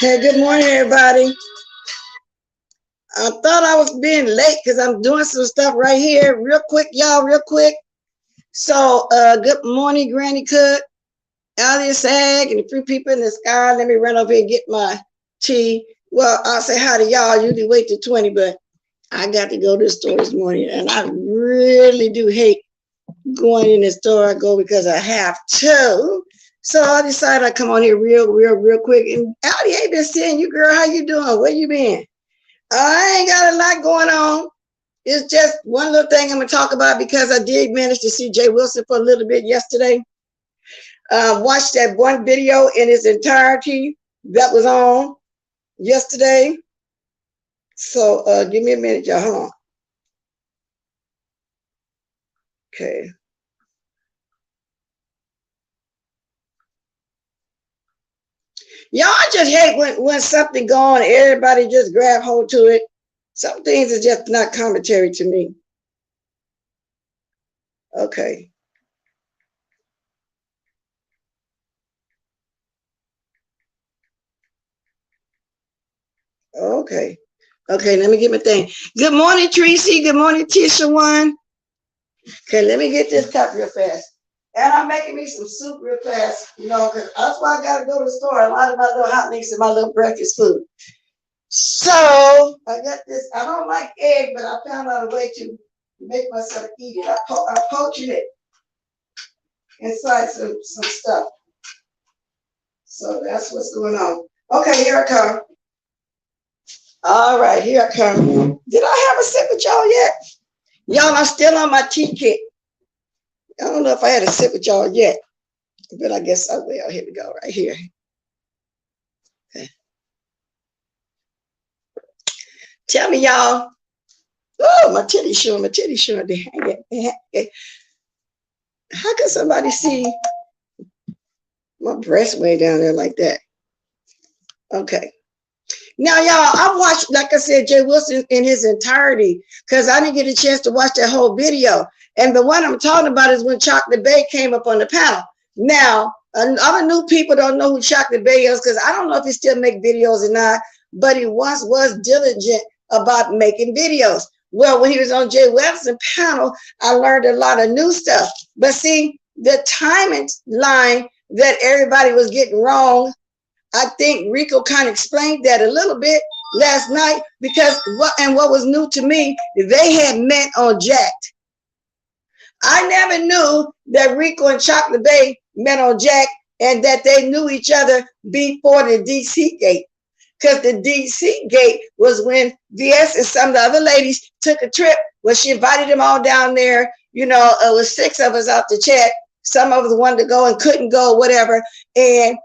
Hey, good morning, everybody. I thought I was being late because I'm doing some stuff right here. Real quick, y'all, real quick. So, good morning, Granny Cook, Alias Ag, and the free people in the sky. Let me run over here and get my tea. Well, I'll say hi to y'all. I usually wait till 20, but I got to go to the store this morning, and I really do hate going in the store. I go because I have to. So I decided I'd come on here real quick. And Allie ain't been seeing you, girl. How you doing? Where you been? I ain't got a lot going on. It's just one little thing I'm going to talk about because I did manage to see Jay Wilson for a little bit yesterday. Watched that one video in its entirety that was on yesterday. So give me a minute, y'all. Hold on. Okay. Y'all just hate when something going, everybody just grab hold to it. Some things are just not commentary to me. Okay. Okay. Okay, let me get my thing. Good morning, Tracy. Good morning, Tisha One. Okay, let me get this cup real fast. And I'm making me some soup real fast, you know, because that's why I got to go to the store. A lot of my little hot mix and my little breakfast food. So I got this. I don't like egg, but I found out a way to make myself eat it. I poached it inside some stuff. So that's what's going on. Okay, here I come. All right, here I come. Did I have a sip with y'all yet? Y'all, I'm still on my tea kit. I don't know if I had a sip with y'all yet, but I guess I will. Here we go, right here. Okay. Tell me, y'all. Oh, my titty showing, my titty showing. How can somebody see my breast way down there like that? Okay. Now, y'all, I watched, like I said, Jay Wilson in his entirety because I didn't get a chance to watch that whole video. And the one I'm talking about is when Chocolate Bay came up on the panel. Now, other new people don't know who Chocolate Bay is because I don't know if he still make videos or not, but he once was diligent about making videos. Well, when he was on Jay Wilson panel, I learned a lot of new stuff. But see, the timing line that everybody was getting wrong, I think Rico kind of explained that a little bit last night because what was new to me, they had met on Jacked. I never knew that Rico and Chocolate Bay met on Jack and that they knew each other before the DC gate. because the DC gate was when VS and some of the other ladies took a trip where she invited them all down there. You know, it was 6 of us out to chat. Some of us wanted to go and couldn't go, whatever. And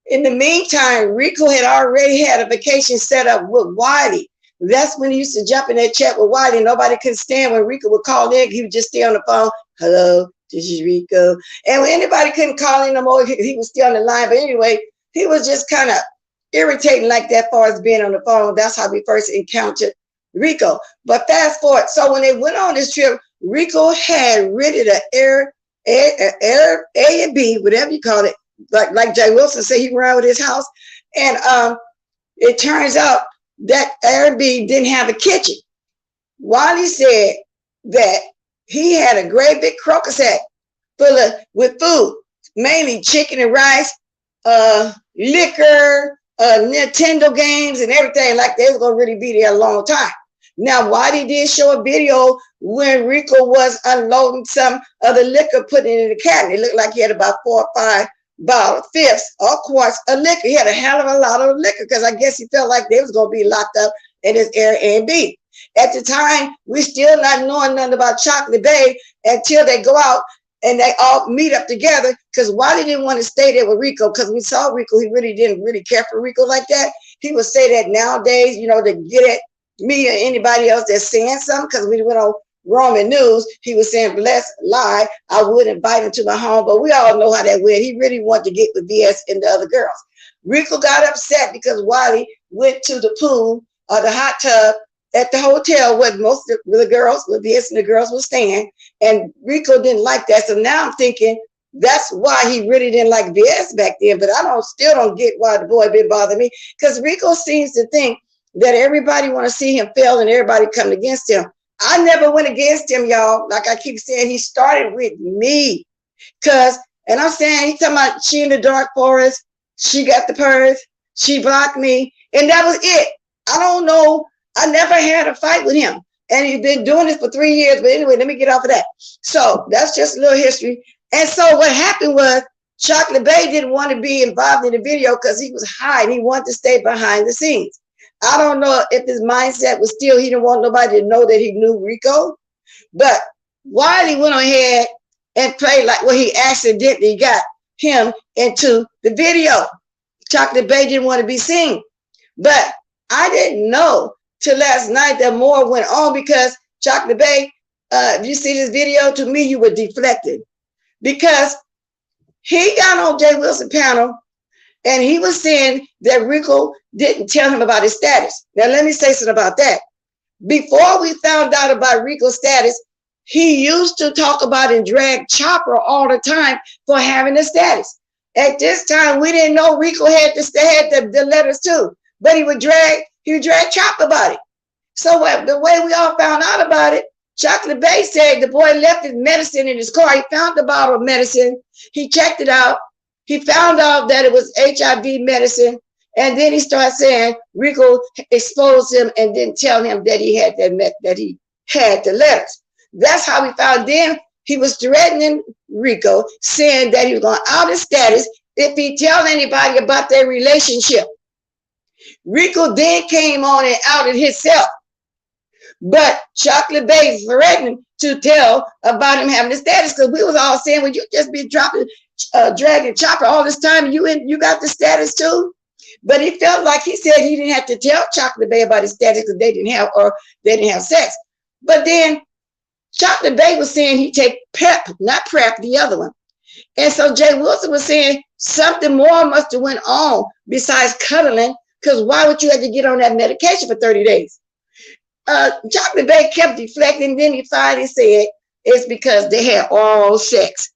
in the meantime, Rico had already had a vacation set up with Wiley. That's when he used to jump in that chat with Wiley. Nobody could stand when Rico would call in. He would just stay on the phone. Hello, this is Rico. And when anybody couldn't call in no more, he was still on the line. But anyway, he was just kind of irritating like that, far as being on the phone. That's how we first encountered Rico. But fast forward. So when they went on this trip, Rico had rented an Airbnb, whatever you call it, like Jay Wilson said, he ran with his house. And it turns out that Airbnb didn't have a kitchen. Wiley said that he had a great big crocus hat with food, mainly chicken and rice, liquor, Nintendo games, and everything. Like they was gonna really be there a long time. Now, Wiley did show a video when Rico was unloading some of the liquor, putting it in the cabinet. It looked like he had about 4 or 5 bottle fifths or quarts of liquor. He had a hell of a lot of liquor because I guess he felt like they was going to be locked up in his Airbnb. At the time, we still not knowing nothing about Chocolate Bay until they go out and they all meet up together, because Wiley didn't want to stay there with Rico, because we saw Rico, he really didn't really care for Rico like that. He would say that nowadays, you know, to get at me or anybody else that's saying something, because we went on Roman News, he was saying, bless lie, I would invite him to my home, but we all know how that went. He really wanted to get with VS and the other girls. Rico got upset because Wiley went to the pool or the hot tub at the hotel where most of the girls, with VS and the girls were staying, and Rico didn't like that. So now I'm thinking that's why he really didn't like VS back then, but I still don't get why the boy been bothering me, because Rico seems to think that everybody want to see him fail and everybody come against him. I never went against him, y'all. Like I keep saying, he started with me. And I'm saying, he's talking about she in the dark forest, she got the purse, she blocked me, and that was it. I don't know. I never had a fight with him. And he's been doing this for 3 years. But anyway, let me get off of that. So that's just a little history. And so what happened was Chocolate Bay didn't want to be involved in the video because he was hiding. He wanted to stay behind the scenes. I don't know if his mindset was still, he didn't want nobody to know that he knew Rico. But Wiley went ahead and played like, well, he accidentally got him into the video. Chocolate Bay didn't want to be seen. But I didn't know till last night that more went on, because Chocolate Bay, if you see this video, to me, you were deflected. Because he got on Jay Wilson panel and he was saying that Rico didn't tell him about his status. Now, let me say something about that. Before we found out about Rico's status, he used to talk about and drag Chopper all the time for having a status. At this time, we didn't know Rico had the letters too, but he would drag Chopper about it. So the way we all found out about it, Chocolate Bay said the boy left his medicine in his car. He found the bottle of medicine. He checked it out. He found out that it was HIV medicine. And then he started saying Rico exposed him and didn't tell him that he had the letters. That's how we found. Then he was threatening Rico, saying that he was going to out his status if he tell anybody about their relationship. Rico then came on and outed himself. But Chocolate Bay threatened to tell about him having the status, because we was all saying, well, you just been dragging Chopper all this time, and you got the status too. But he felt like he said he didn't have to tell Chocolate Bay about his status because they didn't have sex. But then Chocolate Bay was saying he take PEP, not PrEP, the other one. And so Jay Wilson was saying something more must have went on besides cuddling, because why would you have to get on that medication for 30 days? Chocolate Bay kept deflecting. Then he finally said it's because they had oral sex.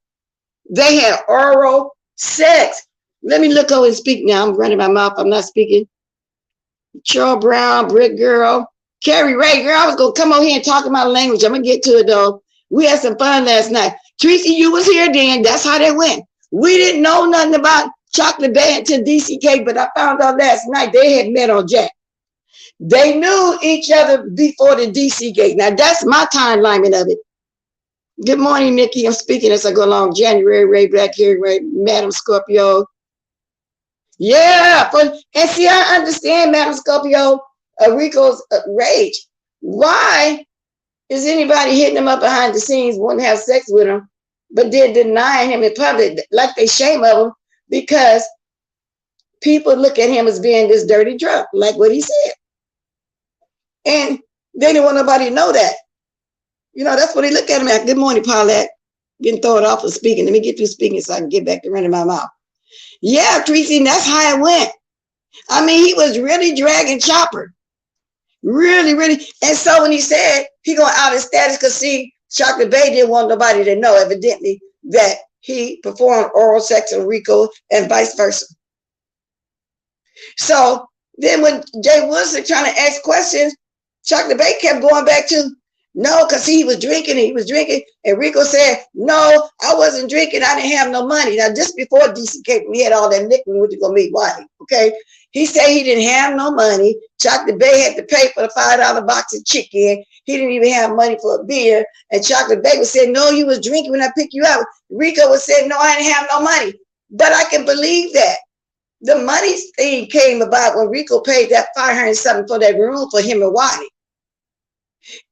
They had oral sex. Let me look over and speak now. I'm running my mouth. I'm not speaking. Cheryl Brown, Brick Girl, Carrie Ray, girl, I was going to come over here and talk in my language. I'm going to get to it, though. We had some fun last night. Tracy, you was here then. That's how that went. We didn't know nothing about Chocolate Bay until DCK, but I found out last night they had met on Jack. They knew each other before the DC gate. Now, that's my timeline of it. Good morning, Nikki. I'm speaking as I go along. January, Ray, Black Hair, Ray, Madam Scorpio. Yeah, and see, I understand, Madam Scorpio, Rico's rage. Why is anybody hitting him up behind the scenes, wanting to have sex with him, but they're denying him in public, like they shame of him, because people look at him as being this dirty drunk, like what he said. And they didn't want nobody to know that. You know, that's what they look at him at. Good morning, Paulette. Getting thrown off for speaking. Let me get through speaking so I can get back to running my mouth. Yeah, Tracy, that's how it went. I mean, he was really dragging Chopper. Really, really. And so when he said he going out of status, because see, Chocolate Bay didn't want nobody to know, evidently, that he performed oral sex on Rico and vice versa. So then when Jay Wilson trying to ask questions, Chocolate Bay kept going back to, no, because he was drinking, and Rico said, no, I wasn't drinking, I didn't have no money. Now, just before DC came, we had all that liquor, we went to go meet Wiley, okay? He said he didn't have no money. Chocolate Bay had to pay for the $5 box of chicken. He didn't even have money for a beer. And Chocolate Bay was saying, no, you was drinking when I picked you up. Rico was saying, no, I didn't have no money. But I can believe that. The money thing came about when Rico paid that $500 something for that room for him and Wiley.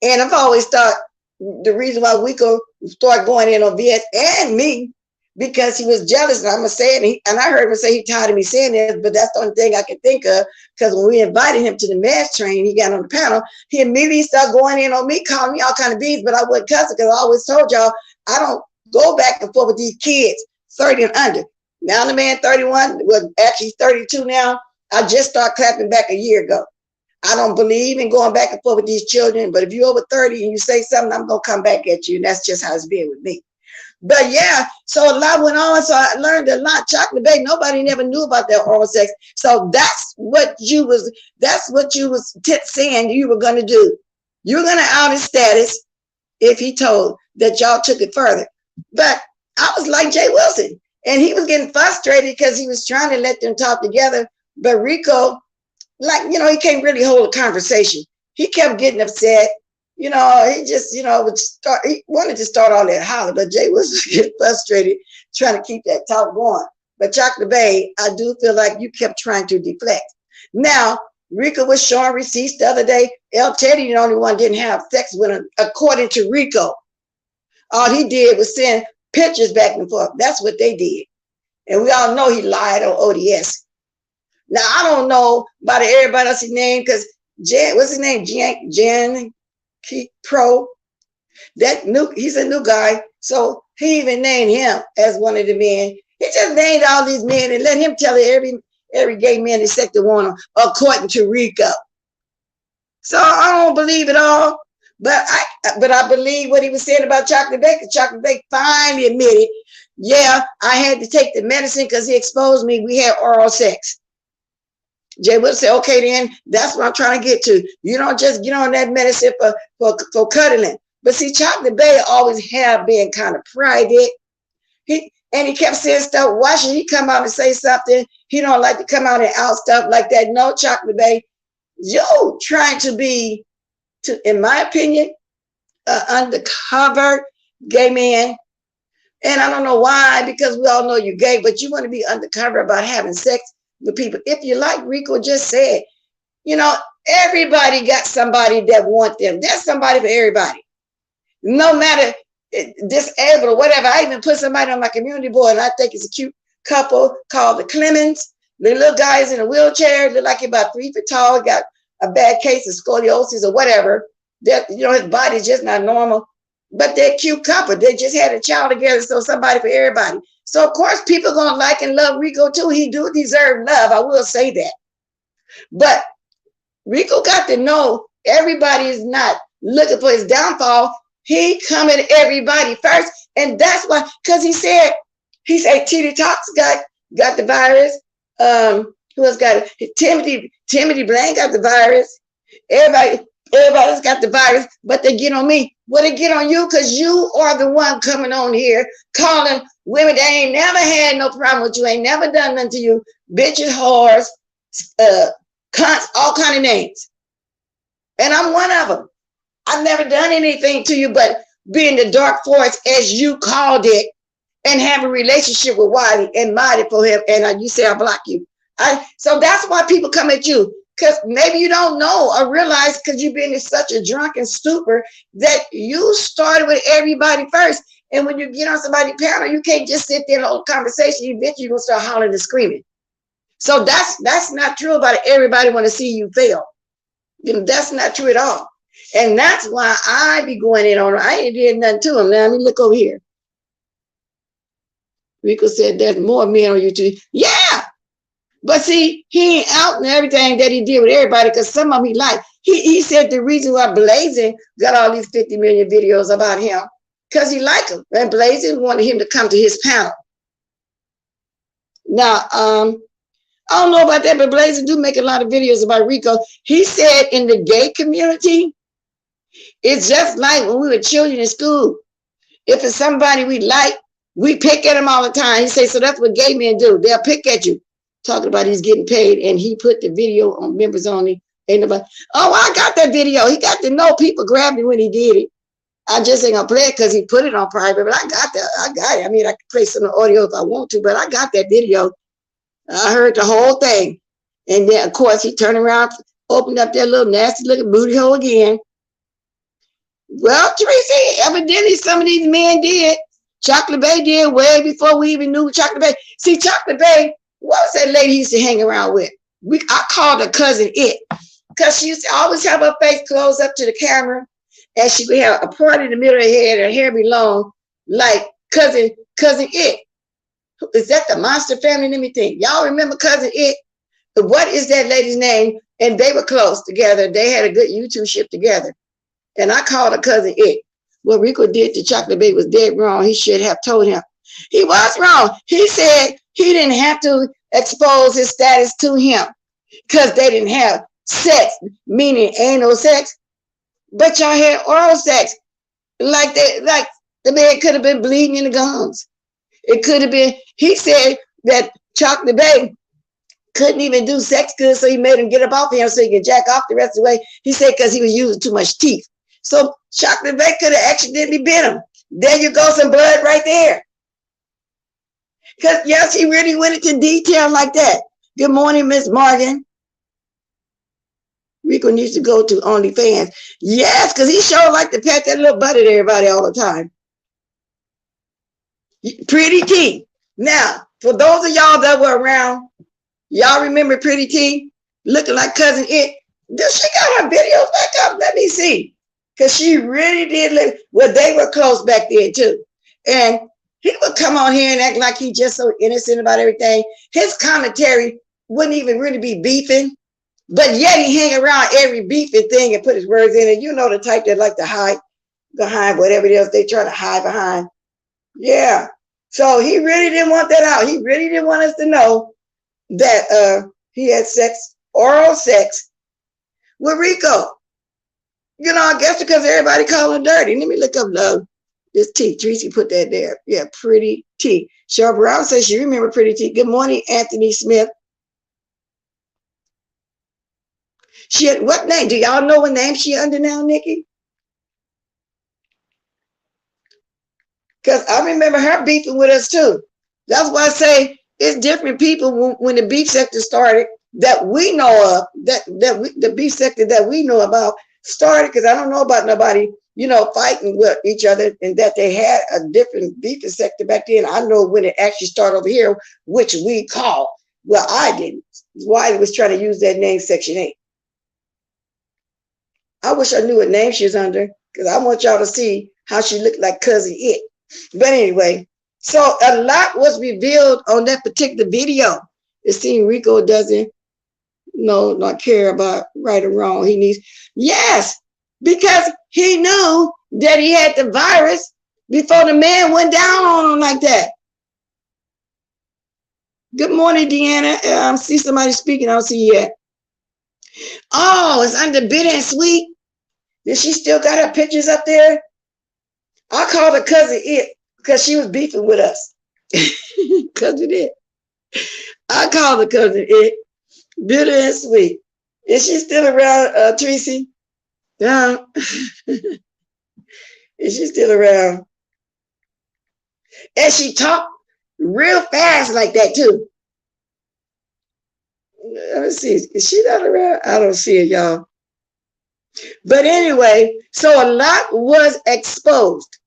And I've always thought the reason why Rico started going in on VS and me, because he was jealous, and I'm going to say it, and I heard him say he tired of me saying this, but that's the only thing I can think of, because when we invited him to the mass train, he got on the panel, he immediately started going in on me, calling me all kind of bees, but I wouldn't cuss it, because I always told y'all, I don't go back and forth with these kids, 30 and under. Now the man 31, well, actually 32 now, I just started clapping back a year ago. I don't believe in going back and forth with these children, but if you're over 30 and you say something, I'm going to come back at you, and that's just how it's been with me. But yeah, so a lot went on, so I learned a lot. Chocolate Bay, nobody never knew about that oral sex. So that's what you was saying you were going to do. You were going to out his status if he told that y'all took it further. But I was like Jay Wilson, and he was getting frustrated because he was trying to let them talk together. But Rico, like, you know, he can't really hold a conversation. He kept getting upset. You know, he just, you know, he wanted to start all that holler, but Jay was getting frustrated trying to keep that talk going. But Chocolate Bay, I do feel like you kept trying to deflect. Now, Rico was showing receipts the other day. El Teddy, the only one, didn't have sex with him, according to Rico. All he did was send pictures back and forth. That's what they did. And we all know he lied on ODS. Now, I don't know about everybody else's name, because Jen, what's his name? Jen Pro. He's a new guy. So he even named him as one of the men. He just named all these men and let him tell every gay man in the sector want him, according to Rico. So I don't believe it all. But I believe what he was saying about Chocolate Bay, because Chocolate Bay finally admitted, yeah, I had to take the medicine because he exposed me. We had oral sex. Jay will say, okay, then that's what I'm trying to get to. You don't just get on that medicine for cuddling. But see, Chocolate Bay always have been kind of private. He kept saying stuff. Why should he come out and say something? He don't like to come out and out stuff like that. No, Chocolate Bay, you trying to be, in my opinion, undercover gay man. And I don't know why, because we all know you're gay, but you want to be undercover about having sex with people. If you like Rico just said, you know, everybody got somebody that want them. There's somebody for everybody. No matter disabled or whatever. I even put somebody on my community board, and I think it's a cute couple called the Clemens. The little guy is in a wheelchair, look like he's about 3 feet tall, got a bad case of scoliosis or whatever. That, you know, his body's just not normal. But they're a cute couple. They just had a child together, so somebody for everybody. So, of course, people going to like and love Rico, too. He do deserve love. I will say that. But Rico got to know everybody is not looking for his downfall. He coming at everybody first. And that's why, because he said Titty Talks got the virus. Who else got it? Timothy Blaine got the virus. Everybody's got the virus, but they get on me. Well, they get on you because you are the one coming on here calling women that ain't never had no problem with you, ain't never done nothing to you, bitches, whores, cunts, all kind of names. And I'm one of them. I've never done anything to you but be in the dark forest, as you called it, and have a relationship with Wiley and mighty for him. And you say I block you. So that's why people come at you, because maybe you don't know or realize, because you've been in such a drunken stupor that you started with everybody first. And when you get on somebody's panel, you can't just sit there and hold a conversation. Eventually, you're gonna start hollering and screaming. So that's not true about it. Everybody want to see you fail. You know, that's not true at all. And that's why I be going in on. I ain't did nothing to him. Now let me look over here. Rico said there's more men on YouTube. Yeah, but see, he ain't out and everything that he did with everybody, because some of them he liked. He said the reason why Blazing got all these 50 million videos about him, because he liked him. And Blazing wanted him to come to his panel. Now, I don't know about that, but Blazing do make a lot of videos about Rico. He said in the gay community, it's just like when we were children in school. If it's somebody we like, we pick at him all the time. He says, so that's what gay men do. They'll pick at you. Talking about he's getting paid, and he put the video on members only. Ain't nobody, oh, I got that video. He got to know people grabbed him when he did it. I just ain't gonna play it because he put it on private, but I got that. I got it. I mean, I can play some of the audio if I want to, but I got that video. I heard the whole thing. And then, of course, he turned around, opened up that little nasty looking booty hole again. Well, Tracy, evidently some of these men did. Chocolate Bay did way before we even knew Chocolate Bay. See, Chocolate Bay, what was that lady he used to hang around with? I called her Cousin It, because she used to always have her face closed up to the camera, and she would have a part in the middle of her head, her hair be long, like Cousin It. Is that the Monster Family? Let me think. Y'all remember Cousin It? What is that lady's name? And they were close together. They had a good YouTube ship together. And I called her Cousin It. What Rico did to Chocolate Bay was dead wrong. He should have told him. He was wrong. He said he didn't have to expose his status to him because they didn't have sex, meaning anal sex, but y'all had oral sex. Like the man could have been bleeding in the gums. It could have been, he said that Chocolate Bay couldn't even do sex good, so he made him get up off him so he could jack off the rest of the way. He said because he was using too much teeth. So Chocolate Bay could have accidentally bit him. There you go, some blood right there. Because yes, he really went into detail like that. Good morning, Miss Morgan. Rico needs to go to OnlyFans. Yes, because he sure like to pat that little butt at everybody all the time. Pretty T. Now, for those of y'all that were around, y'all remember Pretty T looking like Cousin It? She got her videos back up. Let me see. Because she really did look, well, they were close back then too. And he would come on here and act like he just so innocent about everything. His commentary wouldn't even really be beefing, but yet he hang around every beefing thing and put his words in it. You know, the type that like to hide behind whatever it is they try to hide behind. Yeah. So he really didn't want that out. He really didn't want us to know that he had sex, oral sex with Rico. You know, I guess because everybody called him dirty. Let me look up this T. Tracy put that there. Yeah, Pretty T. Cheryl Brown says she remember Pretty T. Good morning, Anthony Smith. She had, what name? Do y'all know what name she under now, Nikki? Because I remember her beefing with us too. That's why I say it's different people when the beef sector started that we know of, the beef sector that we know about started, because I don't know about nobody, you know, fighting with each other, and that they had a different beef sector back then. I know when it actually started over here, which we call, well, I didn't. Why was trying to use that name, Section 8. I wish I knew what name she was under, because I want y'all to see how she looked like Cousin It. But anyway, so a lot was revealed on that particular video. It seemed Rico doesn't not care about right or wrong. He needs, yes, because he knew that he had the virus before the man went down on him like that. Good morning, Deanna. I see somebody speaking. I don't see you yet. Oh, it's under Bitter and Sweet. Did she still got her pictures up there? I called her Cousin It because she was beefing with us. Cousin It. I called her Cousin It. Bitter and Sweet. Is she still around, Tracy? Yeah. Is she still around? And she talked real fast like that too. Let me see. Is she not around? I don't see it, y'all. But anyway, so a lot was exposed.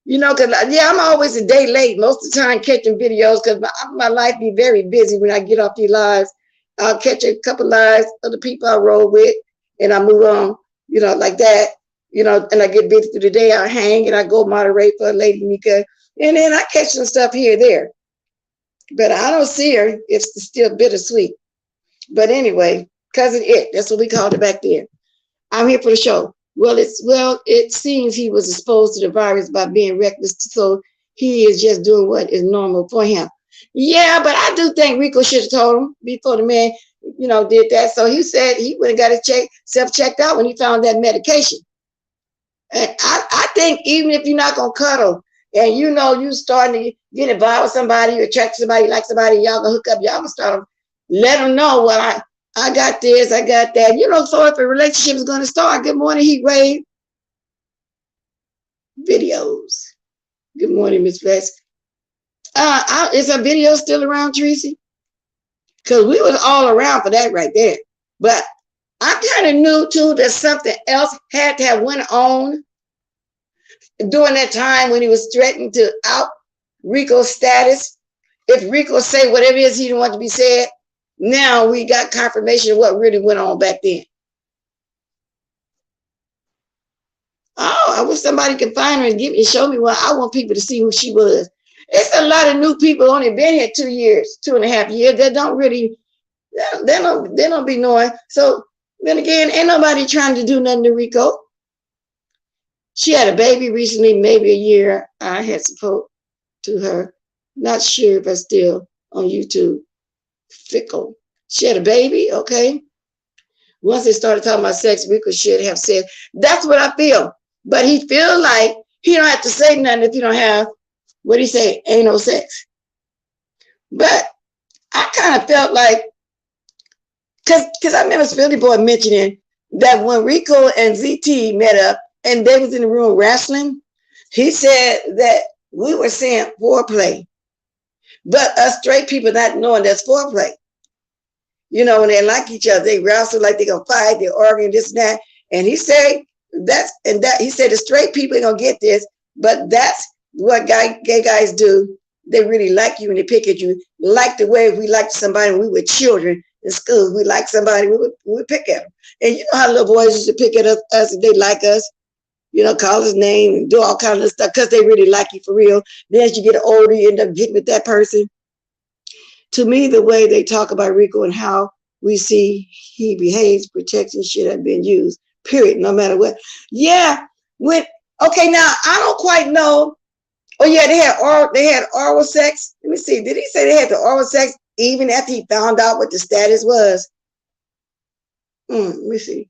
You know, because, yeah, I'm always a day late most of the time catching videos because my life be very busy when I get off these lives. I'll catch a couple lives of the people I roll with and I move on, you know, like that, you know, and I get busy through the day. I hang and I go moderate for Lady Mika. And then I catch some stuff here and there. But I don't see her. It's still bittersweet. But anyway, Cousin It, that's what we called it back then. I'm here for the show. Well, it seems he was exposed to the virus by being reckless, so he is just doing what is normal for him. Yeah, but I do think Rico should have told him before the man, you know, did that. So he said he would have got his self checked out when he found that medication. And I think even if you're not gonna cuddle and you know you starting to get involved with somebody, you attract somebody, like somebody, y'all gonna hook up, y'all gonna start let them know, well, I got this, I got that. You know, so if a relationship is going to start, good morning, Heat Wave. Videos. Good morning, Miss Flex. Is a video still around, Tracy? Because we was all around for that right there. But I kind of knew, too, that something else had to have went on during that time when he was threatening to out Rico's status. If Rico say whatever it is he didn't want to be said, now we got confirmation of what really went on back then. Oh, I wish somebody could find her and show me. Well, I want people to see who she was. It's a lot of new people only been here 2 years, 2.5 years. That don't really, they don't be knowing. So then again, ain't nobody trying to do nothing to Rico. She had a baby recently, maybe a year. I had support to her. Not sure if I'm still on YouTube. Fickle. She had a baby, okay. Once they started talking about sex, Rico should have said, that's what I feel. But he feel like he don't have to say nothing if you don't have, what he say, ain't no sex. But I kind of felt like, because I remember Philly Boy mentioning that when Rico and ZT met up and they was in the room wrestling, he said that we were saying foreplay. But us straight people not knowing that's foreplay. You know, when they like each other, they wrestle like they gonna fight, they arguing this and that. And he said he said the straight people ain't gonna get this, but that's what gay guys do. They really like you and they pick at you, like the way we liked somebody when we were children in school. We like somebody, we would pick at them. And you know how little boys used to pick at us if they like us, you know, call his name and do all kinds of stuff because they really like you for real. Then as you get older, you end up getting with that person. To me, the way they talk about Rico and how we see he behaves, protection should have been used, period, no matter what. Yeah, okay, now I don't quite know. Oh yeah, they had oral sex. Let me see. Did he say they had the oral sex even after he found out what the status was? Let me see.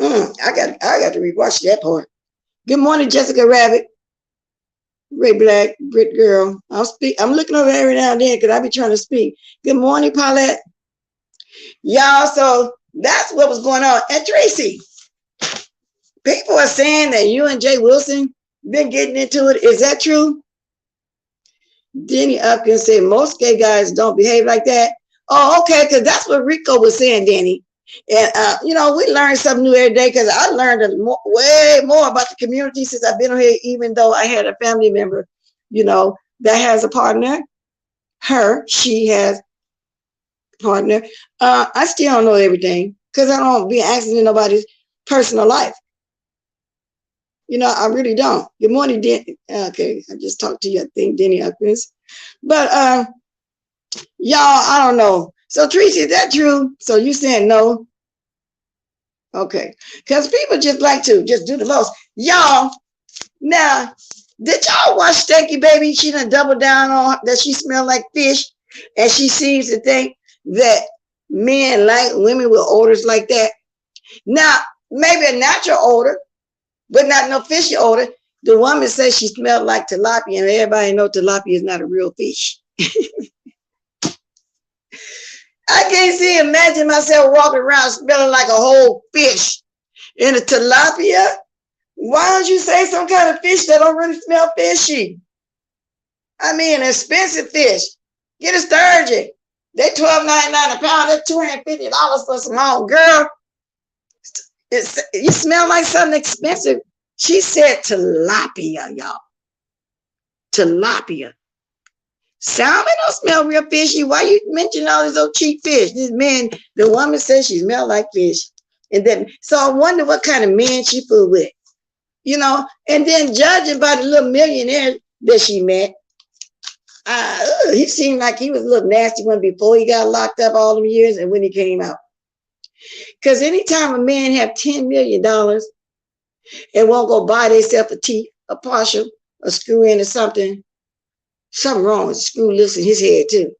I got to rewatch that part. Good morning, Jessica Rabbit. Ray Black, Brit Girl. I'm looking over every now and then because I be trying to speak. Good morning, Paulette. Y'all, so that's what was going on. And Tracy, people are saying that you and Jay Wilson been getting into it. Is that true? Denny Upkins said most gay guys don't behave like that. Oh, okay, because that's what Rico was saying, Danny. And, you know, we learn something new every day because I learned way more about the community since I've been here, even though I had a family member, you know, that has a partner. She has a partner. I still don't know everything because I don't be asking in nobody's personal life. You know, I really don't. Good morning, Denny. Okay, I just talked to you, I think, Denny Upkins. But, y'all, I don't know. So, Tracy, is that true? So you saying no? Okay. Because people just like to just do the most. Y'all, now, did y'all watch Stanky Baby? She done doubled down on that she smelled like fish. And she seems to think that men like women with odors like that. Now, maybe a natural odor, but not no fishy odor. The woman says she smelled like tilapia, and everybody know tilapia is not a real fish. I can't imagine myself walking around smelling like a whole fish in a tilapia. Why don't you say some kind of fish that don't really smell fishy? I mean, an expensive fish. Get a sturgeon. They $12.99 a pound. That's $250 for a small girl. You smell like something expensive. She said tilapia, y'all. Tilapia. Salmon don't smell real fishy. Why you mention all this old cheap fish? This man, the woman says she smelled like fish. And then, so I wonder what kind of man she fooled with. You know, and then judging by the little millionaire that she met, he seemed like he was a little nasty one before he got locked up all them years and when he came out. Because anytime a man have $10 million and won't go buy themselves a teeth, a partial, a screw in or something wrong with the screw loose in his head too.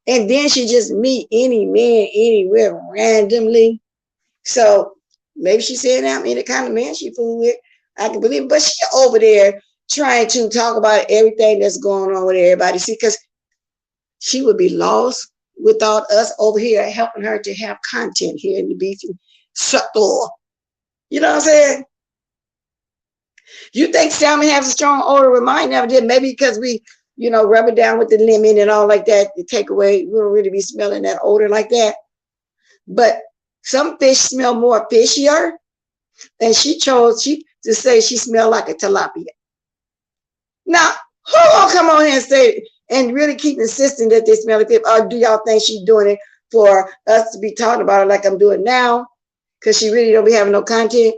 And then she just meet any man anywhere randomly. So maybe she said, I mean, the kind of man she fooled with, I can believe it. But she over there trying to talk about everything that's going on with everybody. See, because she would be lost without us over here helping her to have content here in the beef and sector. You know what I'm saying? You think salmon has a strong odor with mine? Never did. Maybe because we, you know, rub it down with the lemon and all like that to take away, we don't really be smelling that odor like that. But some fish smell more fishier. And she chose to say she smelled like a tilapia. Now, who gonna come on here and say and really keep insisting that they smell like fish? Or do y'all think she's doing it for us to be talking about it like I'm doing now? Because she really don't be having no content.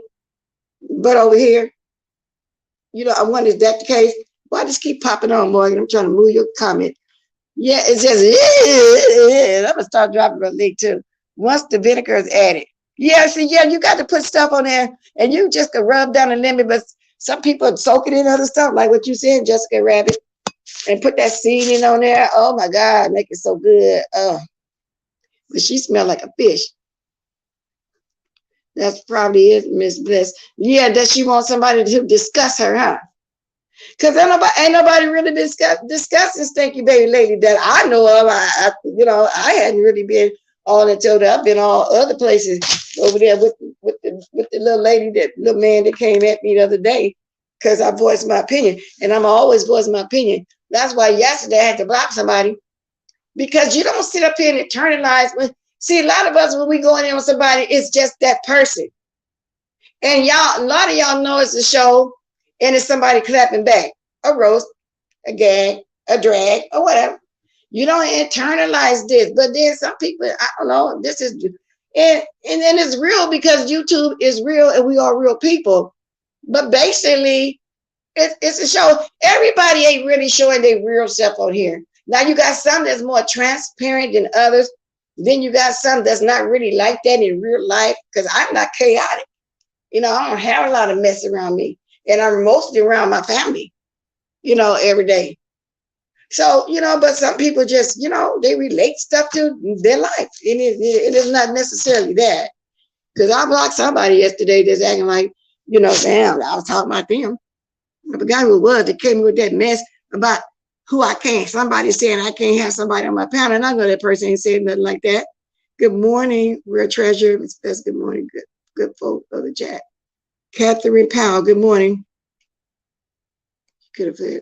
But over here, you know, I wonder if that's the case. Why just keep popping on, Morgan? I'm trying to move your comment. Yeah, it's just, I'm gonna start dropping my link too. Once the vinegar is added. Yeah, see, yeah, you got to put stuff on there and you just can rub down the lemon, but some people soak it in other stuff, like what you said, Jessica Rabbit, and put that seasoning on there. Oh my God, make it so good. But she smelled like a fish. That's probably it, Miss Bliss. Yeah, does she want somebody to discuss her, huh? Because ain't nobody really discussing Stinky Baby Lady that I know of. I hadn't really been on until I've been all other places over there with the little lady, that little man that came at me the other day, because I voiced my opinion, and I'm always voicing my opinion. That's why yesterday I had to block somebody, because you don't sit up here and internalize. See, a lot of us, when we go in there with somebody, it's just that person. And y'all, a lot of y'all know it's a show and it's somebody clapping back, a roast, a gag, a drag, or whatever. You don't internalize this. But then some people, I don't know, this is, and it's real because YouTube is real and we are real people. But basically, it's a show. Everybody ain't really showing their real self on here. Now you got some that's more transparent than others. Then you got some that's not really like that in real life, because I'm not chaotic. You know, I don't have a lot of mess around me. And I'm mostly around my family, you know, every day. So, you know, but some people just, you know, they relate stuff to their life. And it is not necessarily that. Because I blocked somebody yesterday that's acting like, you know, damn, I was talking about them. I forgot who it was that came with that mess about who I can't. Somebody saying I can't have somebody on my panel, and I know that person ain't saying nothing like that. Good morning, real treasure. That's good morning, good folk of the chat. Catherine Powell, good morning. Could have said,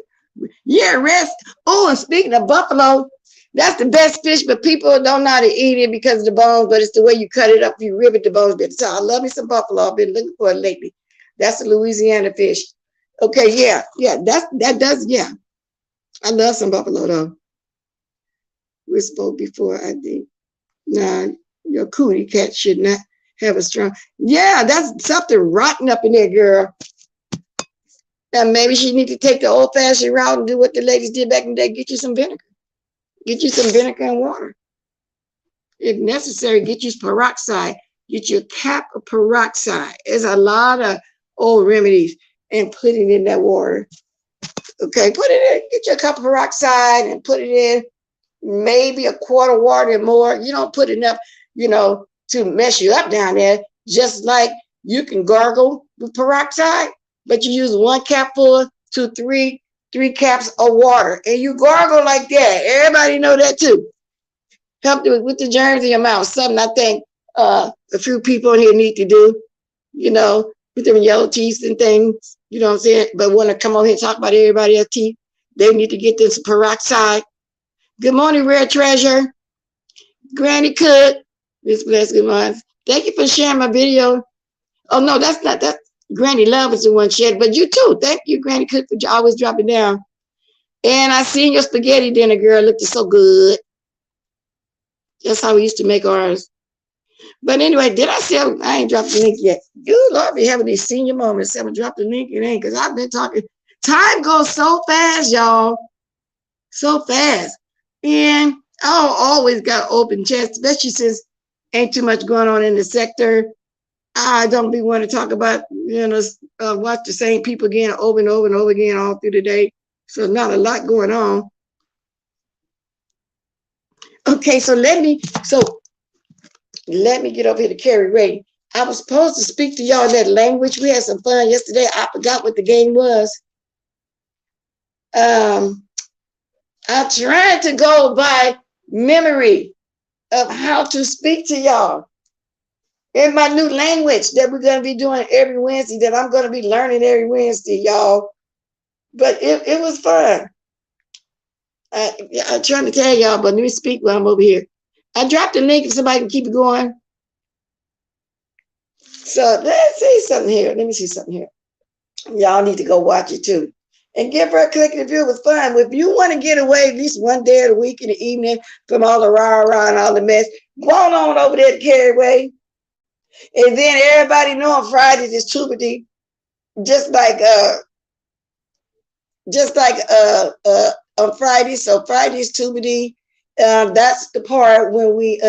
yeah, rest. Oh, and speaking of buffalo, that's the best fish, but people don't know how to eat it because of the bones, but it's the way you cut it up, you rivet the bones. So I love me some buffalo. I've been looking for it lately. That's a Louisiana fish. Okay, yeah, that does, yeah. I love some buffalo though. We spoke before, I think. Nah, your cootie cat should not have a strong. Yeah, that's something rotten up in there, girl. And maybe she need to take the old-fashioned route and do what the ladies did back in the day. Get you some vinegar. Get you some vinegar and water. If necessary, get you peroxide. Get you a cap of peroxide. There's a lot of old remedies, and put it in that water. Okay, put it in. Get you a cup of peroxide and put it in. Maybe a quart of water and more. You don't put enough, you know, to mess you up down there. Just like you can gargle with peroxide, but you use 1 capful to 3 caps of water, and you gargle like that. Everybody know that too. Help with the germs in your mouth. Something I think a few people in here need to do. You know, with them yellow teeth and things. You know what I'm saying? But want to come on here and talk about everybody else's teeth, they need to get this peroxide. Good morning, Rare Treasure. Granny Cook, Miss Bless, good morning. Thank you for sharing my video. Oh no, that's not that. Granny Love is the one shared, but you too. Thank you, Granny Cook, for always dropping down. And I seen your spaghetti dinner, girl. Looked so good. That's how we used to make ours. But anyway, did I say I ain't dropped the link yet? Good Lord, be having these senior moments. I'm gonna drop the link. It ain't because I've been talking. Time goes so fast, y'all. So fast. And I always got open chest, especially since ain't too much going on in the sector. I don't be want to talk about, watch the same people again over and over and over again all through the day. So not a lot going on. Okay, so let me get over here to Carrie Ray. I was supposed to speak to y'all in that language. We had some fun yesterday. I forgot what the game was. I tried to go by memory of how to speak to y'all in my new language that we're going to be doing every Wednesday, that I'm going to be learning every Wednesday, y'all. But it was fun. I'm trying to tell y'all, but let me speak while I'm over here. I dropped the link if somebody can keep it going. So let's see something here. Let me see something here. Y'all need to go watch it too. And give her a click if it was fun. If you want to get away at least one day of the week in the evening from all the rah-rah and all the mess, go on over there to Carrie Way. And then everybody know on Fridays is Tuesday, just like on Friday. So Friday's Tuesday. That's the part when we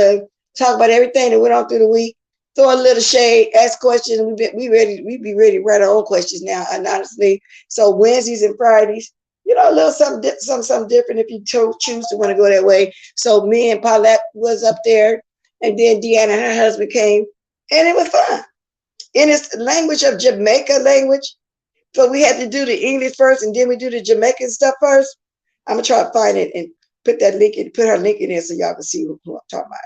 talk about everything that went on through the week. Throw a little shade, ask questions. We be ready to write our own questions now, honestly. So Wednesdays and Fridays, a little something different if you choose to want to go that way. So me and Paulette was up there, and then Deanna and her husband came, and it was fun. In its language of Jamaica language. So we had to do the English first, and then we do the Jamaican stuff first. I'm gonna try to find it and put her link in there so y'all can see who I'm talking about.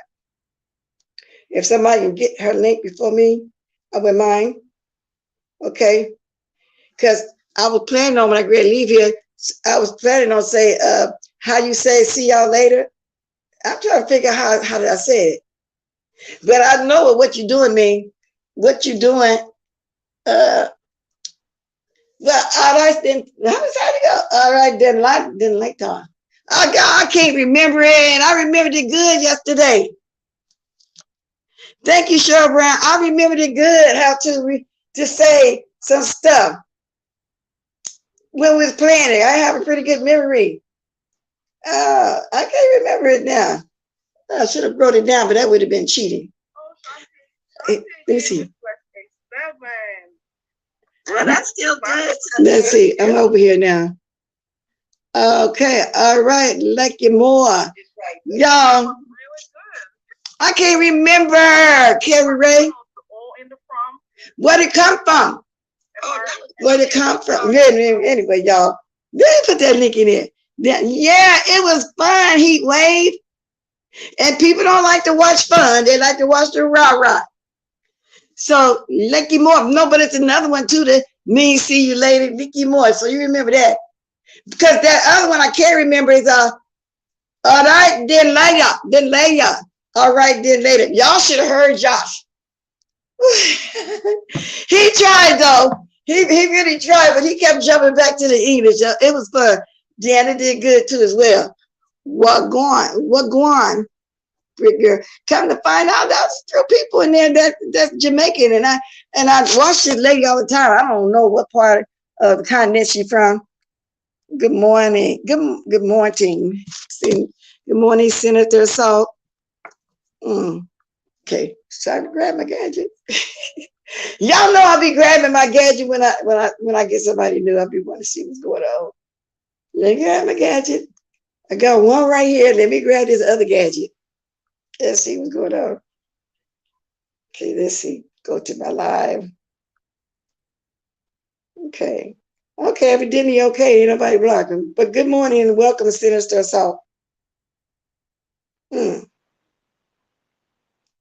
If somebody can get her link before me, I wouldn't mind. Okay, because I was planning on when I get leave here, I was planning on say how you say see y'all later. I'm trying to figure out how did I say it, but I know what you're doing mean. What you doing? Well, all right then. How does that go? All right then, like time. Oh God, I can't remember it, and I remembered it good yesterday. Thank you, Cheryl Brown. I remembered it good how to say some stuff when we was playing it. I have a pretty good memory. I can't remember it now. I should have wrote it down, but that would have been cheating. Let me see. Well, that's still good. Let's see. I'm over here now. Okay. All right. Lucky Moore. Y'all. I can't remember, Carrie Ray. Where'd it come from? Where'd it come from? Anyway, y'all. Let me put that link in there. Yeah, it was fun, Heat Wave. And people don't like to watch fun. They like to watch the rah-rah. So, Lucky Moore. No, but it's another one too, the me see you later, Lucky Moore. So you remember that. Because that other one I can't remember is all right, then later. All right, then later. Y'all should have heard Josh. He tried though. He really tried, but he kept jumping back to the English. It was fun. Deanna did good too as well. What going? Girl. Come to find out, that's still people in there that's Jamaican, and I watch this lady all the time. I don't know what part of the continent she's from. Good morning. Good morning. Good morning, Senator Salt. Okay, it's time to grab my gadget. Y'all know I'll be grabbing my gadget when I get somebody new. I'll be wanting to see what's going on. Let me grab my gadget. I got one right here. Let me grab this other gadget. Let's see what's going on. Okay, let's see. Go to my live. Okay. Okay, evidently okay. Ain't nobody blocking. But good morning and welcome to Sinister Assault.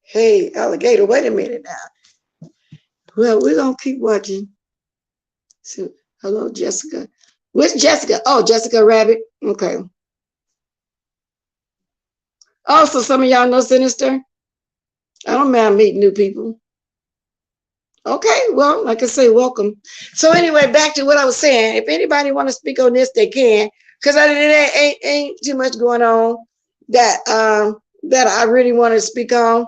Hey, alligator, wait a minute now. Well, we're going to keep watching. So, hello, Jessica. Where's Jessica? Oh, Jessica Rabbit. Okay. Also, some of y'all know Sinister. I don't mind meeting new people. Okay, well, like I say, welcome. So anyway, back to what I was saying. If anybody want to speak on this, they can, because it ain't too much going on that I really want to speak on.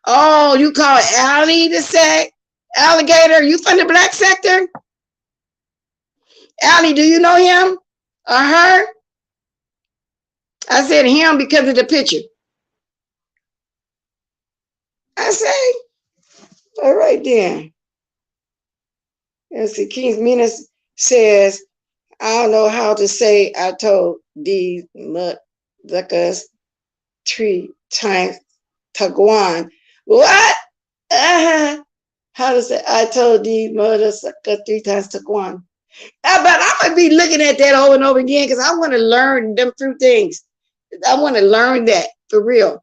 Oh, you call Allie to say alligator? You from the black sector? Allie, do you know him or her? I said him because of the picture. I say, all right then. And see, King's Minas says, I don't know how to say I told these motherfuckers 3 times Taguan. What? How to say I told these motherfuckers 3 times Taguan. But I'm gonna be looking at that over and over again because I want to learn them through things. I want to learn that for real.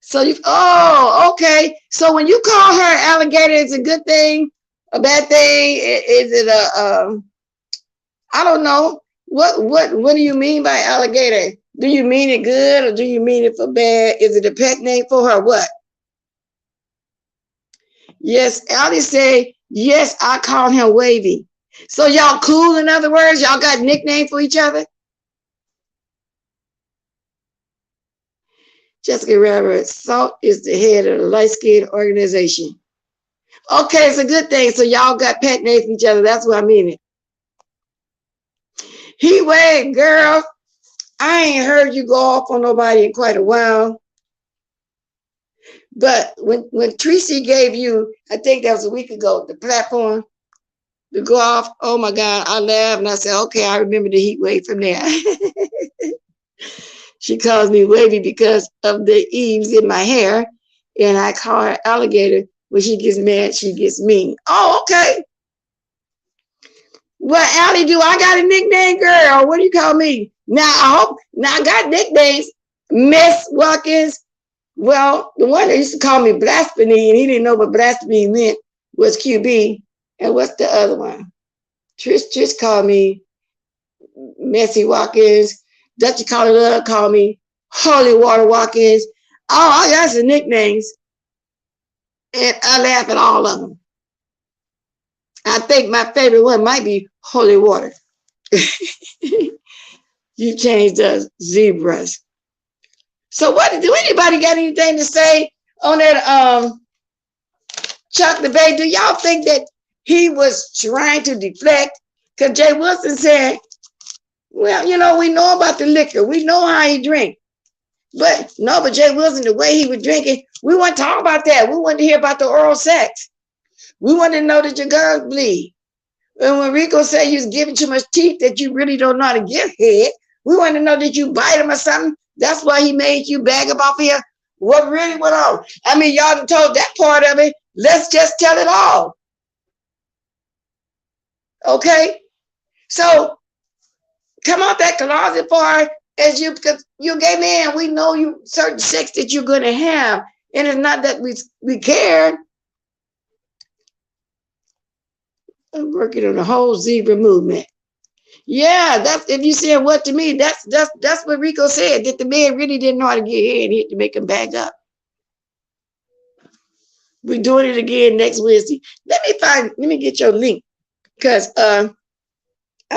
So okay. So when you call her alligator, it's a good thing, a bad thing? Is it I don't know. What do you mean by alligator? Do you mean it good or do you mean it for bad? Is it a pet name for her? What? Yes, Allie say, yes, I call him Wavy. So y'all cool, in other words? Y'all got nickname for each other? Jessica Roberts, SALT is the head of the light skin organization. Okay, it's a good thing. So y'all got pet names for each other. That's what I mean it. He wait, girl. I ain't heard you go off on nobody in quite a while. But when Tracy gave you, I think that was a week ago, the platform to go off, oh my God, I laughed and I said, okay, I remember the heat wave from there. She calls me Wavy because of the eaves in my hair, and I call her alligator. When she gets mad, she gets mean. Oh, okay. Well, Allie, do I got a nickname, girl? What do you call me? Now, I got nicknames. Miss Watkins. Well, the one that used to call me Blasphemy, and he didn't know what blasphemy meant, was QB. And what's the other one? Trish called me Messy Watkins. Dutchy Colorado called me Holy Water Watkins. Oh, I got some nicknames. And I laugh at all of them. I think my favorite one might be Holy Water. You changed the zebras. So what, do anybody got anything to say on that Chocolate Bay? Do y'all think that he was trying to deflect? Because Jay Wilson said, well, you know, we know about the liquor. We know how he drink. But Jay Wilson, the way he was drinking, we want to talk about that. We want to hear about the oral sex. We want to know that your girls bleed. And when Rico said you was giving too much teeth that you really don't know how to give head, we want to know that you bite him or something. That's why he made you bag up off here. What really went on? I mean, y'all done told that part of it. Let's just tell it all. Okay? So come out that closet for as you, because you're a gay man. We know you certain sex that you're going to have. And it's not that we care. I'm working on the whole zebra movement. Yeah, that's, if you said what to me, that's what Rico said, that the man really didn't know how to get here and he had to make him back up. We're doing it again next Wednesday. Let me get your link, because I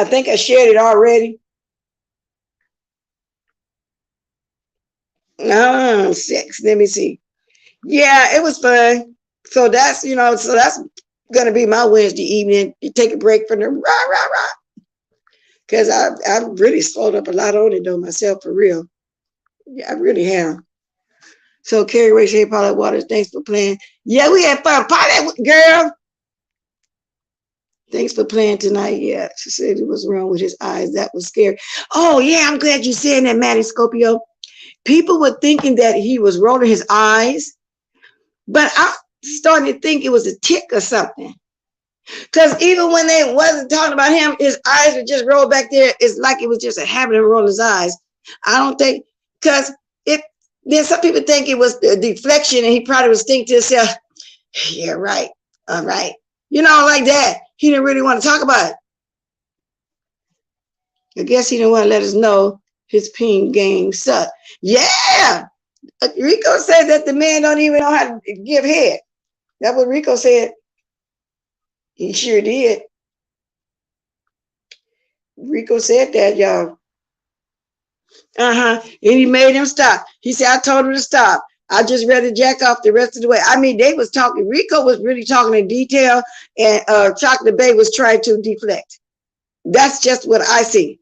think I shared it already. Sex. Let me see. Yeah, it was fun. So that's, so that's gonna be my Wednesday evening. You take a break from the rah. Because I really slowed up a lot on it though myself, for real. Yeah, I really have. So Carrie Ray Shea, Paulette Waters, thanks for playing. Yeah, we had fun. Paulette, girl. Thanks for playing tonight. Yeah, she said it was wrong with his eyes. That was scary. Oh yeah, I'm glad you said that, Maddie Scopio. People were thinking that he was rolling his eyes, but I'm starting to think it was a tick or something. Because even when they wasn't talking about him, his eyes would just roll back there. It's like it was just a habit of rolling his eyes. I don't think, because then some people think it was a deflection and he probably was thinking to himself, yeah, right, all right. Like that. He didn't really want to talk about it. I guess he didn't want to let us know His ping game sucked. Yeah. Rico said that the man don't even know how to give head. That's what Rico said. He sure did. Rico said that, y'all. And he made him stop. He said, I told him to stop. I just rather jack off the rest of the way. I mean, they was talking. Rico was really talking in detail, and Chocolate Bay was trying to deflect. That's just what I see.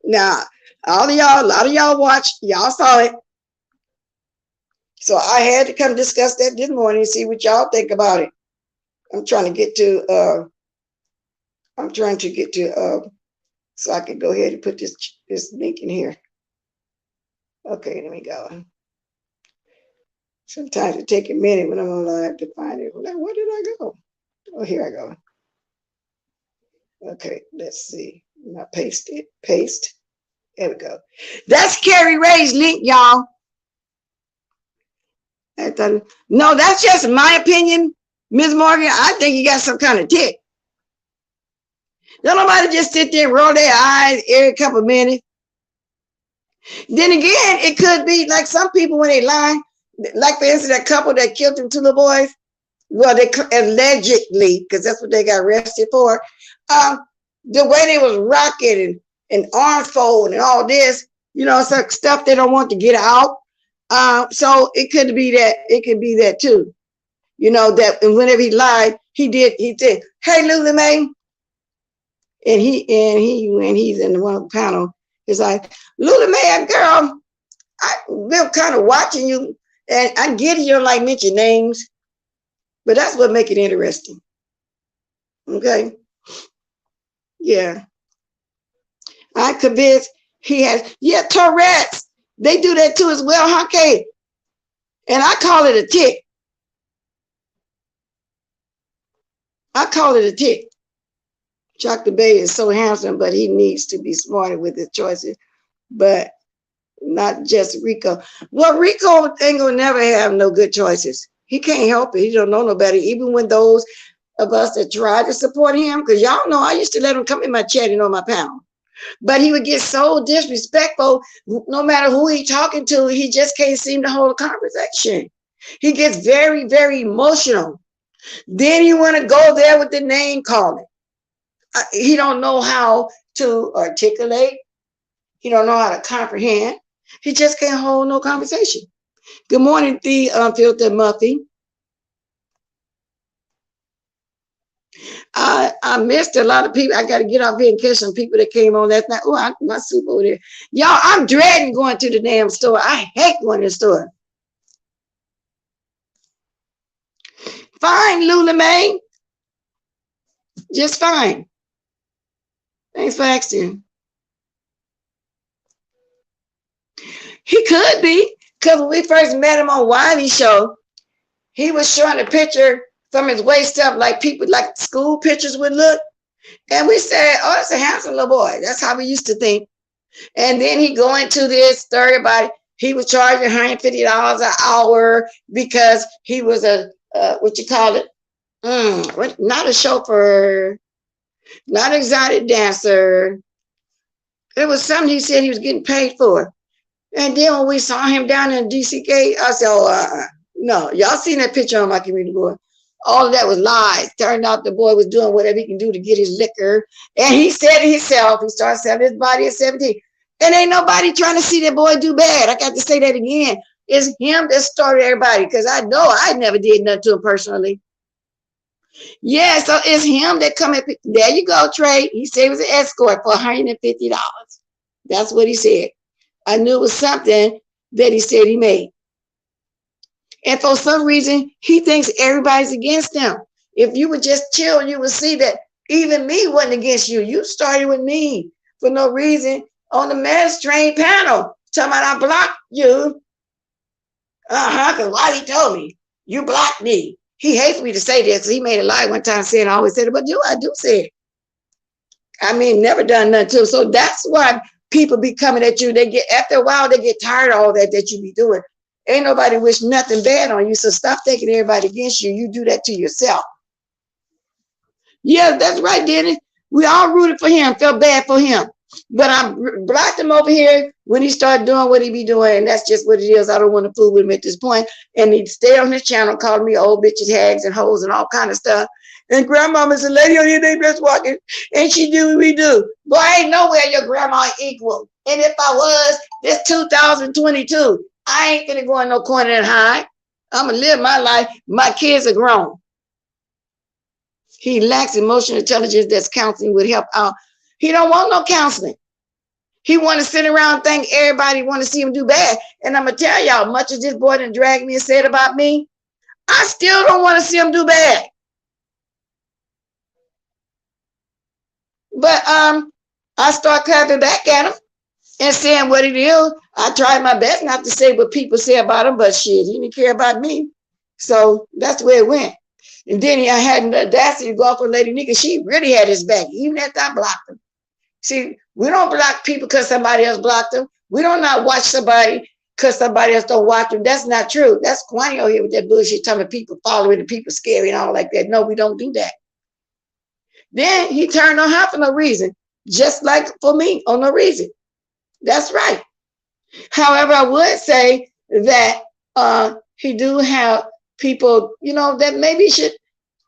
Now, a lot of y'all watched. Y'all saw it. So I had to come discuss that this morning and see what y'all think about it. I'm trying to get to, so I can go ahead and put this link in here. Okay, let me go. Sometimes it takes a minute when I'm online to find it. Like, where did I go? Oh, here I go. Okay, let's see. I paste it. Paste. There we go. That's Carrie Ray's link, y'all. No, that's just my opinion, Ms. Morgan. I think you got some kind of tick. Don't nobody just sit there and roll their eyes every couple of minutes. Then again, it could be like some people when they lie, like for instance, that couple that killed them two little boys. Well, they allegedly, because that's what they got arrested for. The way they was rocking and arms fold and all this, some stuff they don't want to get out. So it could be that. It could be that too. That whenever he lied, he said, "Hey, Lula May," and when he's in the one panel, it's like, "Lula May, girl, I've been kind of watching you, and I get you don't like mention names, but that's what make it interesting." Okay, yeah, I'm convinced he has. Yeah, Tourette's. They do that too as well, huh, Kate? And I call it a tick. Chocolate Bay is so handsome, but he needs to be smarter with his choices. But not just Rico. Well, Rico ain't gonna never have no good choices. He can't help it. He don't know no better. Even when those of us that tried to support him, because y'all know I used to let him come in my chat and on my panel. But he would get so disrespectful, no matter who he talking to, he just can't seem to hold a conversation. He gets very, very emotional. Then he want to go there with the name calling. He don't know how to articulate. He don't know how to comprehend. He just can't hold no conversation. Good morning, the Unfiltered Muffy. I missed a lot of people. I got to get off here and catch some people that came on last night. Oh, my soup over there. Y'all, I'm dreading going to the damn store. I hate going to the store. Fine, Lula May. Just fine. Thanks for asking. He could be, because when we first met him on Wiley's show, he was showing a picture from his waist up like people, like school pictures would look. And we said, oh, that's a handsome little boy. That's how we used to think. And then he go into this story about it. He was charging $150 an hour because he was a, what you call it? Not a chauffeur, not an exotic dancer. It was something he said he was getting paid for. And then when we saw him down in DCK, I said, oh, no, y'all seen that picture on my community board. All of that was lies. Turned out the boy was doing whatever he can do to get his liquor. And he said it himself. He started selling his body at 17. And ain't nobody trying to see that boy do bad. I got to say that again. It's him that started everybody, because I know I never did nothing to him personally. Yeah, so it's him that come at, there you go, Trey. He said he was an escort for $150. That's what he said. I knew it was something that he said he made. And for some reason, he thinks everybody's against him. If you would just chill, you would see that even me wasn't against you. You started with me for no reason on the Mass Train panel. Talking about I blocked you. Because Wiley told me, you blocked me. He hates me to say this. He made a lie one time saying I always said it, but I do say it. I mean, never done nothing to. So that's why people be coming at you. They get, after a while, they get tired of all that you be doing. Ain't nobody wish nothing bad on you. So stop thinking everybody against you. You do that to yourself. Yeah, that's right, Dennis. We all rooted for him, felt bad for him. But I blocked him over here when he started doing what he be doing, and that's just what it is. I don't want to fool with him at this point. And he'd stay on his channel, calling me old bitches, hags, and hoes, and all kind of stuff. And grandmama's a lady on here, they just walking, and she do what we do. Boy, ain't nowhere your grandma equal. And if I was, this 2022, I ain't finna go in no corner and hide. I'm gonna live my life. My kids are grown. He lacks emotional intelligence that's counseling would help out. He don't want no counseling. He want to sit around and think everybody want to see him do bad. And I'm going to tell y'all, much as this boy done dragged me and said about me, I still don't want to see him do bad. But I start clapping back at him and saying what it is. I tried my best not to say what people say about him, but shit, he didn't care about me. So that's where it went. And then I had the audacity to go off with Lady Nika. She really had his back, even after I blocked him. See, we don't block people because somebody else blocked them. We don't not watch somebody because somebody else don't watch them. That's not true. That's Kwani here with that bullshit telling people following and people scary and all like that. No, we don't do that. Then he turned on her for no reason, just like for me, on no reason. That's right. However, I would say that he do have people, you know, that maybe should,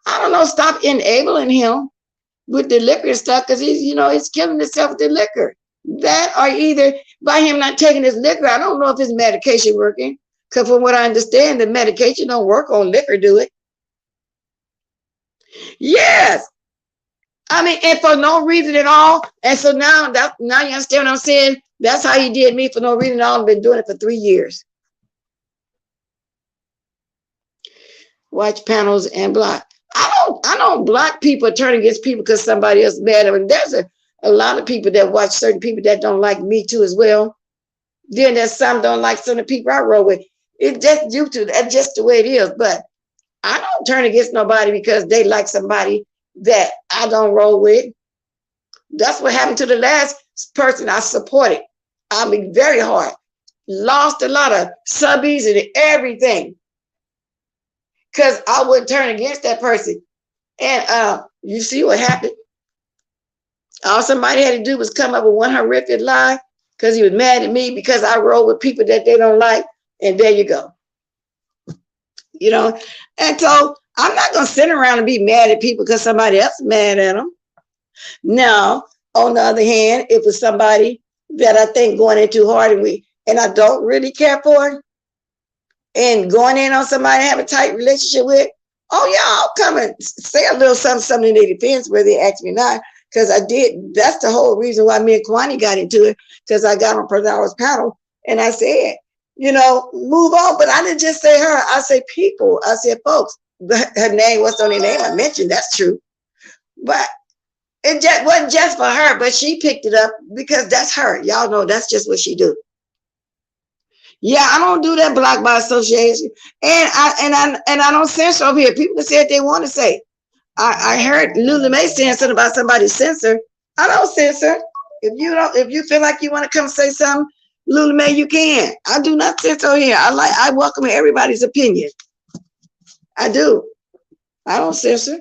I don't know, stop enabling him with the liquor stuff, because he's, you know, he's killing himself with the liquor. That or either by him not taking his liquor, I don't know if his medication working, because from what I understand, the medication don't work on liquor, do it? Yes. I mean, and for no reason at all. And so now you understand what I'm saying? That's how he did me for no reason at all. I've been doing it for 3 years. Watch panels and block. I don't block people, turn against people because somebody else mad at them. There's a lot of people that watch certain people that don't like me too as well. Then there's some don't like some of the people I roll with. It's just due to that's just the way it is. But I don't turn against nobody because they like somebody that I don't roll with. That's what happened to the last person I supported. I mean, very hard. Lost a lot of subbies and everything, because I wouldn't turn against that person. And you see what happened? All somebody had to do was come up with one horrific lie because he was mad at me because I roll with people that they don't like. And there you go. You know, and so I'm not going to sit around and be mad at people because somebody else is mad at them. Now, on the other hand, if it's somebody that I think going in too hard and I don't really care for, and going in on somebody I have a tight relationship with, oh yeah, I'll come and say a little something in their defense where they ask me not, because I did. That's the whole reason why me and Kwani got into it, because I got on President's panel and I said, you know, move on. But I didn't just say her. I say people. I said folks. Her name, what's on her name? I mentioned, that's true. But it just wasn't just for her, but she picked it up because that's her. Y'all know that's just what she do. Yeah, I don't do that block by association, and I don't censor over here. People can say what they want to say. I heard Lula May saying something about somebody censor. I don't censor. If you feel like you want to come say something, Lula May, you can. I do not censor here. I welcome everybody's opinion. I do. I don't censor.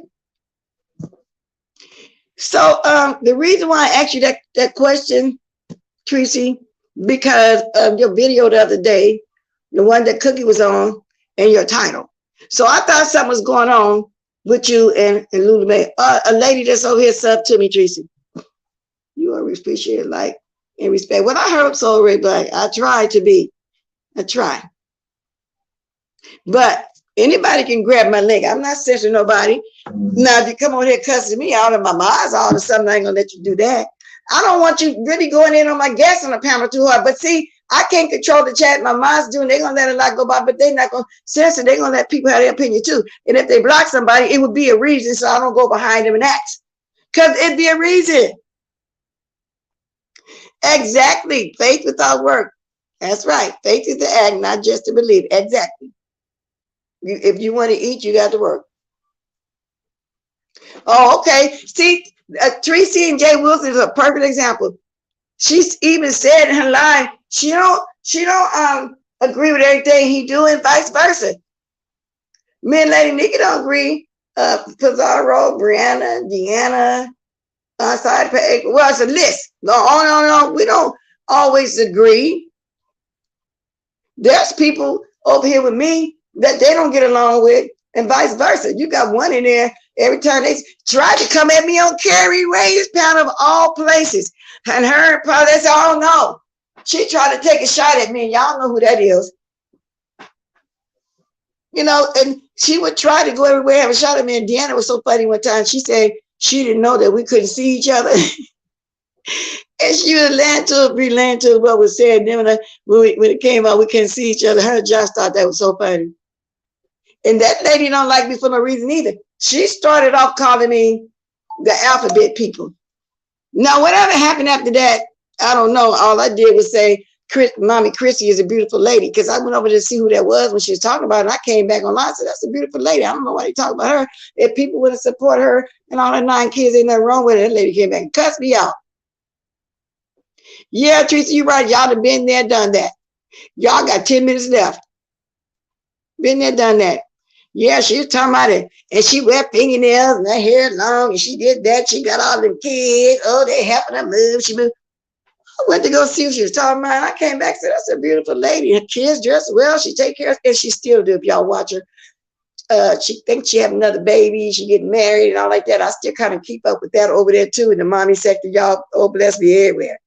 So the reason why I asked you that question, Tracy, because of your video the other day, the one that Cookie was on, and your title. So I thought something was going on with you and Lula May. A lady that's over here sub to me, Tracy. You always appreciate like and respect. Well, I heard so already, but I try to be. I try. But anybody can grab my leg. I'm not censoring nobody. Now, if you come on here cussing me out of my mind's all of a sudden, I ain't gonna let you do that. I don't want you really going in on my guests on the panel too hard. But see, I can't control the chat. My mind's doing. They're gonna let a lot go by, but they're not gonna censor. They're gonna let people have their opinion too. And if they block somebody, it would be a reason. So I don't go behind them and ask, because it'd be a reason. Exactly. Faith without work. That's right. Faith is to act, not just to believe. Exactly. If you want to eat, you got to work. Oh, okay. See, Tracy and Jay Wilson is a perfect example. She's even said in her life, she don't agree with everything he do, and vice versa. Me and Lady Nikki don't agree. Pizarro, Brianna, Deanna, well, it's a list. No, we don't always agree. There's people over here with me that they don't get along with, and vice versa. You got one in there every time they tried to come at me on Carrie Ray's panel of all places, and her probably they said, "Oh no," she tried to take a shot at me, and y'all know who that is. You know, and she would try to go everywhere, have a shot at me. And Deanna was so funny one time. She said she didn't know that we couldn't see each other. And she would relent to what was said. And then when it came out, we couldn't see each other. Her and Josh thought that was so funny. And that lady don't like me for no reason either. She started off calling me the alphabet people. Now, whatever happened after that, I don't know. All I did was say, Mommy Chrissy is a beautiful lady, because I went over to see who that was when she was talking about it. And I came back online and said, that's a beautiful lady. I don't know why they talk about her. If people wouldn't support her and all her 9 kids, ain't nothing wrong with it. That lady came back and cussed me out. Yeah, Teresa, you're right. Y'all have been there, done that. Y'all got 10 minutes left. Been there, done that. Yeah, she was talking about it. And she wear fingernails and her hair long, and she did that. She got all them kids. Oh, they helping her move. She moved. I went to go see what she was talking about. And I came back and said, that's a beautiful lady. Her kids dressed well. She take care of, and she still do. If y'all watch her, she thinks she have another baby. She getting married and all like that. I still kind of keep up with that over there too in the mommy sector. Y'all, oh, bless me everywhere.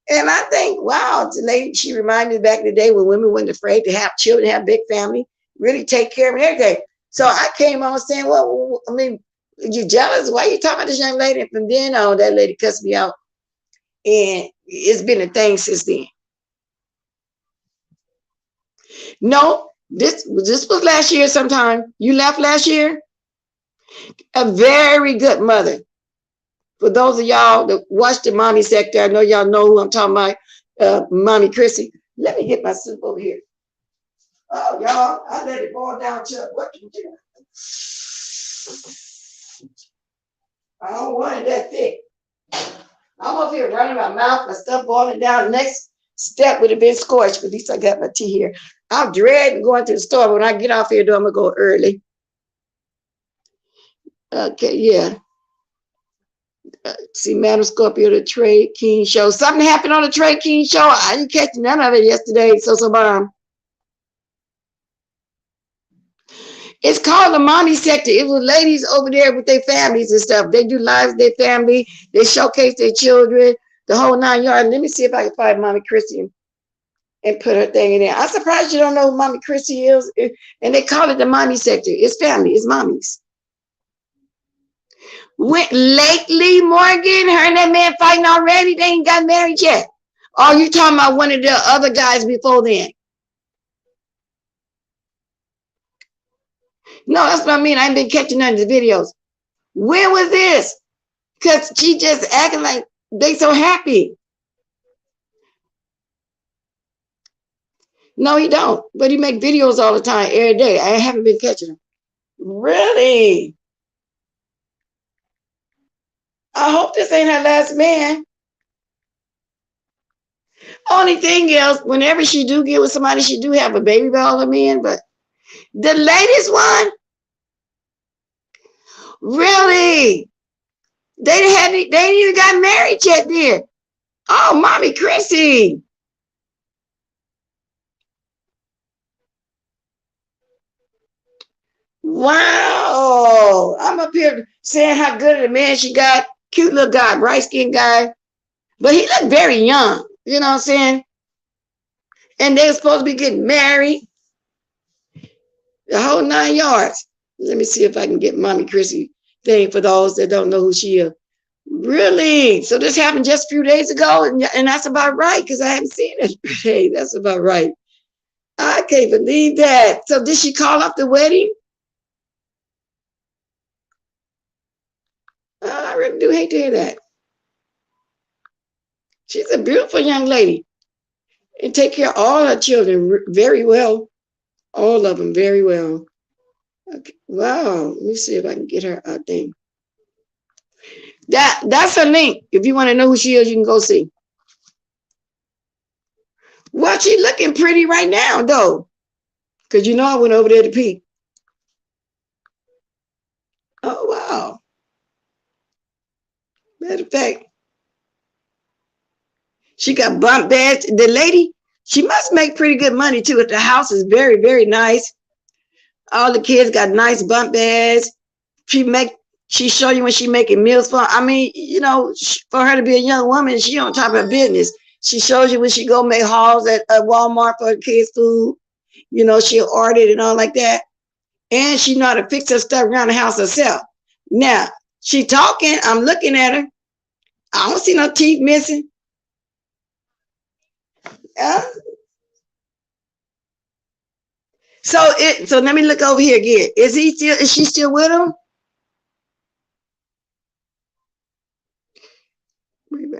And I think, wow, the lady, she reminded me back in the day when women weren't afraid to have children, have big family, really take care of everything. So I came on saying, well, I mean, you jealous? Why are you talking about this young lady? And from then on, that lady cussed me out. And it's been a thing since then. No, this was last year sometime. You left last year? A very good mother. For those of y'all that watch the mommy sector, I know y'all know who I'm talking about, Mommy Chrissy. Let me get my soup over here. Oh, y'all, I let it boil down to what you do. I don't want it that thick. I'm up here running my mouth, my stuff boiling down. The next step would have been scorched, but at least I got my tea here. I'm dreading going to the store, but when I get off here, though, I'm going to go early. Okay, yeah. See, Madam Scorpio, the Trey King show. Something happened on the Trey King show. I didn't catch none of it yesterday. So bomb. It's called the mommy sector. It was ladies over there with their families and stuff. They do lives with their family. They showcase their children, the whole 9 yards. Let me see if I can find Mommy Chrissy and put her thing in there. I'm surprised you don't know who Mommy Chrissy is. And they call it the mommy sector. It's family. It's mommies. Went lately, Morgan, her and that man fighting already. They ain't got married yet. Oh, you talking about one of the other guys before then? No, that's what I mean. I ain't been catching none of the videos. When was this? Because she just acting like they so happy. No, he don't. But he make videos all the time, every day. I haven't been catching him. Really? I hope this ain't her last man. Only thing is, whenever she do get with somebody, she do have a baby by all the men. But the latest one, really? They ain't even got married yet then. Oh, Mommy Chrissy. Wow. I'm up here saying how good of a man she got. Cute little guy, bright skinned guy. But he looked very young. You know what I'm saying? And they were supposed to be getting married. The whole 9 yards. Let me see if I can get Mommy Chrissy thing for those that don't know who she is. Really? So this happened just a few days ago, and that's about right, because I haven't seen it. Hey, that's about right. I can't believe that. So did she call off the wedding? I really do hate to hear that. She's a beautiful young lady and take care of all her children very well. All of them very well. Okay. Wow. Let me see if I can get her a thing. That's her link. If you want to know who she is, you can go see. Well, she's looking pretty right now, though. Because you know I went over there to peek. Oh, wow. Matter of fact, She got bunk beds. The lady, she must make pretty good money too. The house is very, very nice. All the kids got nice bunk beds. She make she show you when she making meals for. I mean, you know, for her to be a young woman, she on top of her business. She shows you when she go make hauls at Walmart for her kids' food. You know, she'll order it and all like that. And she know how to fix her stuff around the house herself. Now, she talking, I'm looking at her. I don't see no teeth missing. Uh, so let me look over here again. Is she still with him?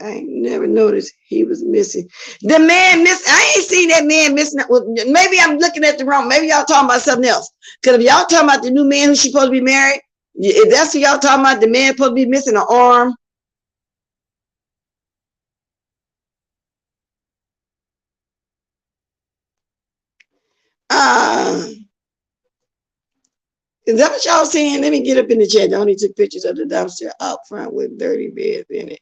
I ain't never noticed he was missing. The man missing. I ain't seen that man missing. Maybe I'm looking at the wrong. Maybe y'all talking about something else. Because if y'all talking about the new man who she supposed to be married, if that's what y'all talking about, the man supposed to be missing an arm. Uh, is that what y'all saying? Let me get up in the chat. They only took pictures of the dumpster out front with dirty beds in it.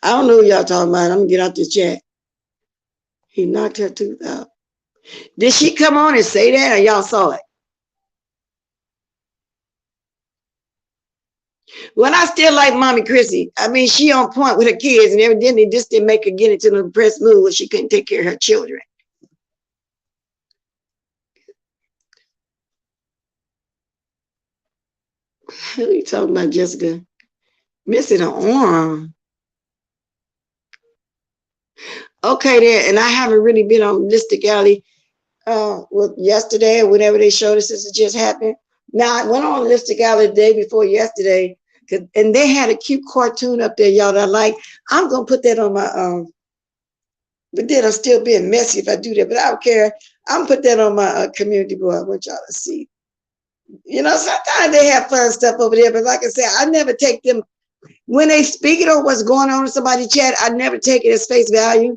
I don't know what y'all talking about. I'm gonna get out the chat. He knocked her tooth out. Did she come on and say that, or y'all saw it? Well, I still like Mommy Chrissy. I mean, she on point with her kids, and evidently this didn't make her get into the depressed mood where she couldn't take care of her children. Who are you talking about, Jessica? Missing an arm. Okay, there, and I haven't really been on Mystic Alley well, yesterday or whatever they showed us since it just happened. Now, I went on Mystic Alley the day before yesterday, and they had a cute cartoon up there, y'all, that I like. I'm going to put that on my, but then I'm still being messy if I do that, but I don't care. I'm going to put that on my community board. I want y'all to see. You know, sometimes they have fun stuff over there, but like I said, I never take them, when they speak it on what's going on in somebody's chat, I never take it as face value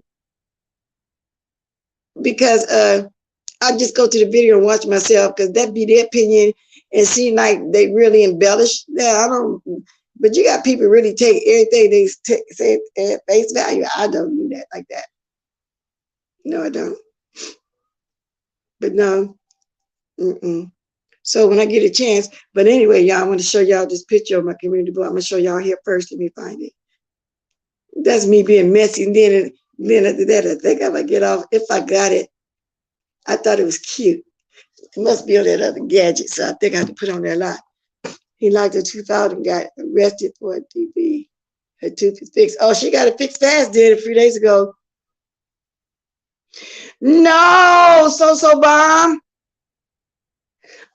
because I just go to the video and watch myself because that be their opinion and seem like they really embellish. Yeah, I don't, but you got people really take everything they say at face value. I don't do that like that. No, I don't. But no. Mm-mm. So when I get a chance, but anyway, y'all, I want to show y'all this picture of my community board. I'm going to show y'all here first. Let me find it. That's me being messy. And then after that, I think I might get off. If I got it, I thought it was cute. It must be on that other gadget, so I think I have to put on that lot. He knocked her tooth out and got arrested for a DV. Her tooth is fixed. Oh, she got it fixed fast, did a few days ago. No, so bomb.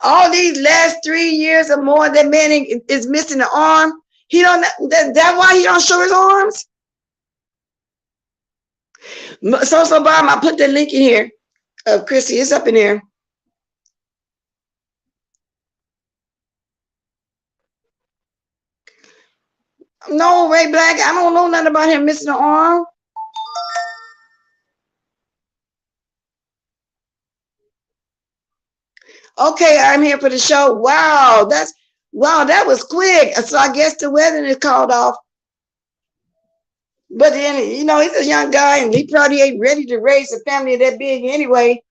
All these last 3 years or more, that man is missing an arm. He don't. That's why he don't show his arms. So bomb. I put the link in here. Chrissy, it's up in there. No, Ray Black, I don't know nothing about him missing an arm. Okay, I'm here for the show. Wow, that was quick. So I guess the wedding is called off. But then, you know, he's a young guy and he probably ain't ready to raise a family that big anyway.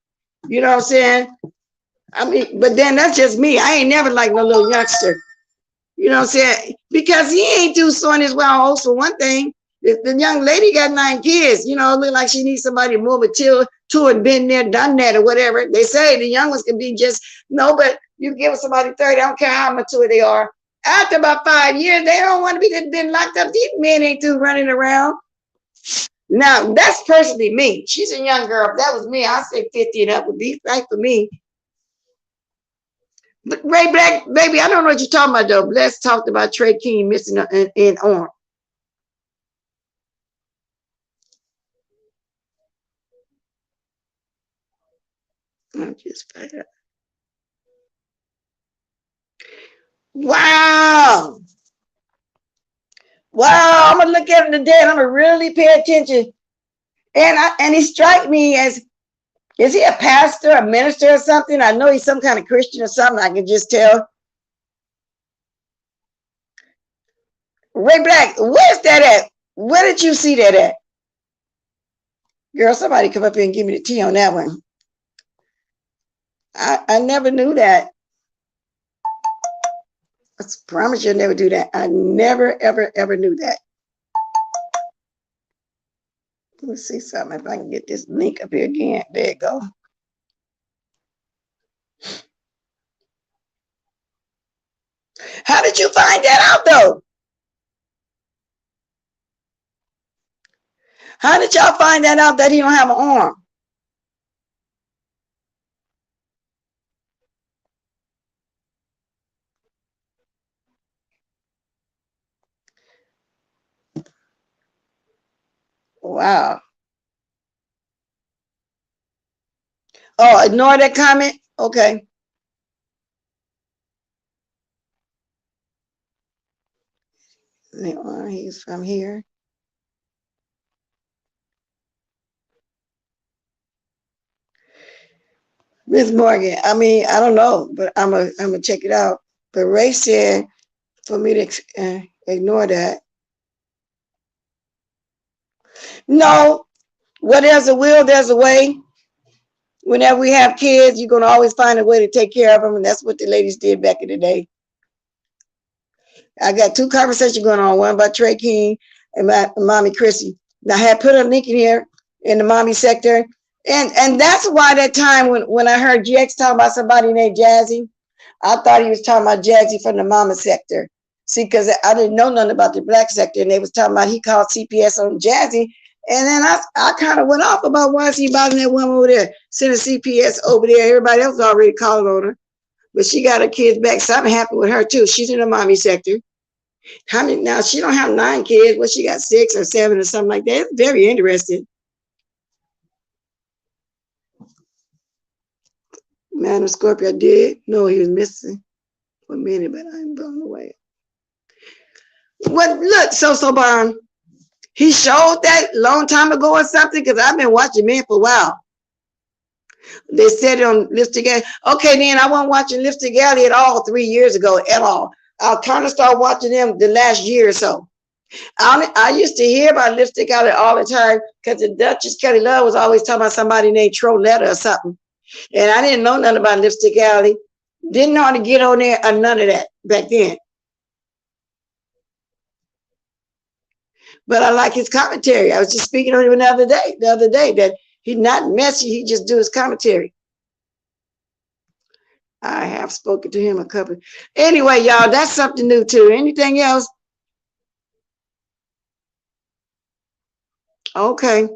You know what I'm saying? I mean, but then that's just me. I ain't never liked no little youngster. You know what I'm saying? Because he ain't too on his well also one thing. The young lady got 9 kids, you know, look like she needs somebody more mature to and been there, done that, or whatever. They say the young ones can be just, no, but you give somebody 30, I don't care how mature they are. After about 5 years, they don't want to be been locked up. These men ain't too running around. Now, that's personally me. She's a young girl. If that was me, I'd say 50 and up would be right for me. But Ray Black, baby, I don't know what you're talking about, though. Let's talk about Trey King missing an arm. I'm just fed up. Wow. Wow. I'm going to look at him today and I'm going to really pay attention. And he strike me as, is he a pastor, a minister or something? I know he's some kind of Christian or something. I can just tell. Ray Black, where's that at? Where did you see that at? Girl, somebody come up here and give me the tea on that one. I never knew that. I promise you'll never do that. I never, ever, ever knew that. Let me see something if I can get this link up here again. There you go. How did you find that out though? How did y'all find that out that he don't have an arm? Wow. Oh, ignore that comment? Okay. He's from here. Miss Morgan, I mean, I don't know, but I'm gonna check it out. But Ray said for me to ignore that. No, where there's a will, there's a way. Whenever we have kids, you're gonna always find a way to take care of them, and that's what the ladies did back in the day. I got two conversations going on, one about Trey King and my mommy Chrissy. Now I had put a link in here in the mommy sector. And that's why that time when I heard GX talking about somebody named Jazzy, I thought he was talking about Jazzy from the mama sector. See, because I didn't know nothing about the black sector, and they was talking about he called CPS on Jazzy. And then I kind of went off about why is he bothering that woman over there, sending CPS over there. Everybody else already calling on her. But she got her kids back, so I'm happy with her too. She's in the mommy sector. How many now? She don't have 9 kids, but she got 6 or 7 or something like that. It's very interesting. Man of Scorpio did know he was missing for a minute, but I'm blown away. What? Look, So Barn, he showed that long time ago or something, because I've been watching men for a while. They said it on Lipstick Alley. Okay, then I wasn't watching Lipstick Alley at all 3 years ago at all. I kind of started watching them the last year or so. I used to hear about Lipstick Alley all the time because the Duchess Kelly Love was always talking about somebody named Troletta or something. And I didn't know nothing about Lipstick Alley. Didn't know how to get on there or none of that back then. But I like his commentary. I was just speaking on him the other day that he's not messy. He just do his commentary. I have spoken to him a couple. Anyway, y'all, that's something new too. Anything else? Okay.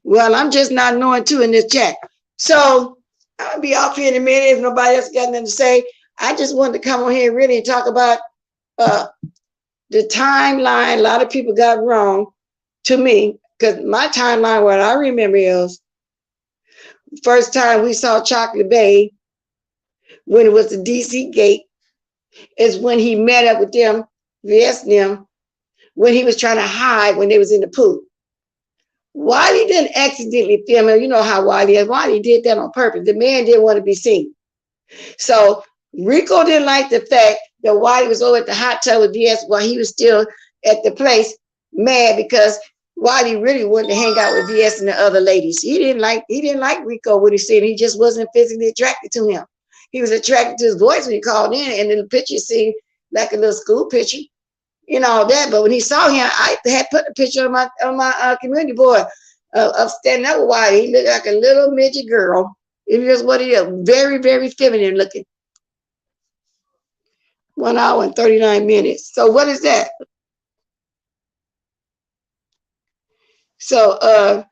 Well, I'm just not knowing too in this chat. So I'll be off here in a minute if nobody else got nothing to say. I just wanted to come on here really and talk about the timeline. A lot of people got wrong to me, because my timeline, what I remember is first time we saw Chocolate Bay when it was the DC gate is when he met up with them, them, when he was trying to hide when they was in the pool. Wiley didn't accidentally film him. You know how Wiley is. Wiley did that on purpose. The man didn't want to be seen. So Rico didn't like the fact that Wiley was over at the hot tub with VS while he was still at the place, mad because Wiley really wanted to hang out with VS and the other ladies. He didn't like Rico when he said he just wasn't physically attracted to him. He was attracted to his voice when he called in, and then the picture seemed like a little school picture, you know, that. But when he saw him, I had put a picture on my community board of standing up with Wiley. He looked like a little midget girl. It was what he is, very, very feminine looking. 1 hour and 39 minutes. So what is that? So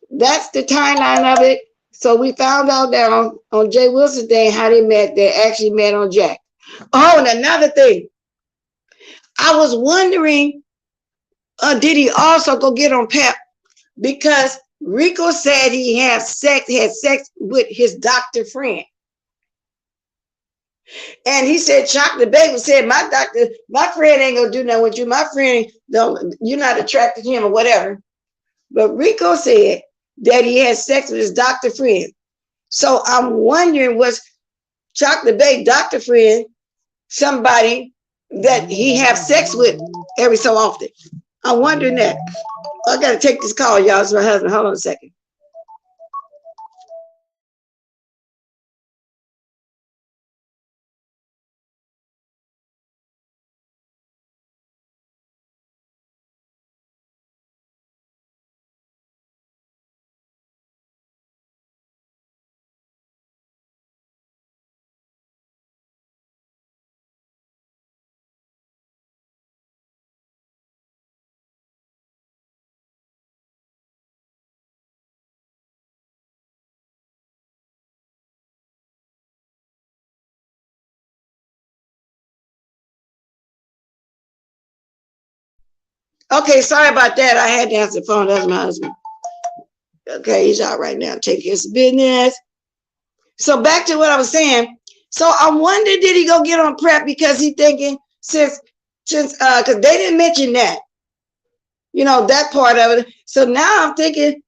that's the timeline of it. So we found out that on Jay Wilson's day how they met. They actually met on Jack. Oh, and another thing. I was wondering, did he also go get on Pep? Because Rico said he had sex with his doctor friend. And he said, Chocolate Baby said, my friend ain't gonna do nothing with you. My friend, you're not attracted to him or whatever. But Rico said that he had sex with his doctor friend. So I'm wondering, was Chocolate Baby doctor friend somebody that he have sex with every so often? I'm wondering that. I gotta take this call, y'all. It's my husband. Hold on a second. Okay, sorry about that. I had to answer the phone. That's my husband. Okay, he's out right now taking his business. So back to what I was saying. So I wonder, did he go get on prep because he thinking since because they didn't mention that, that part of it. So now I'm thinking,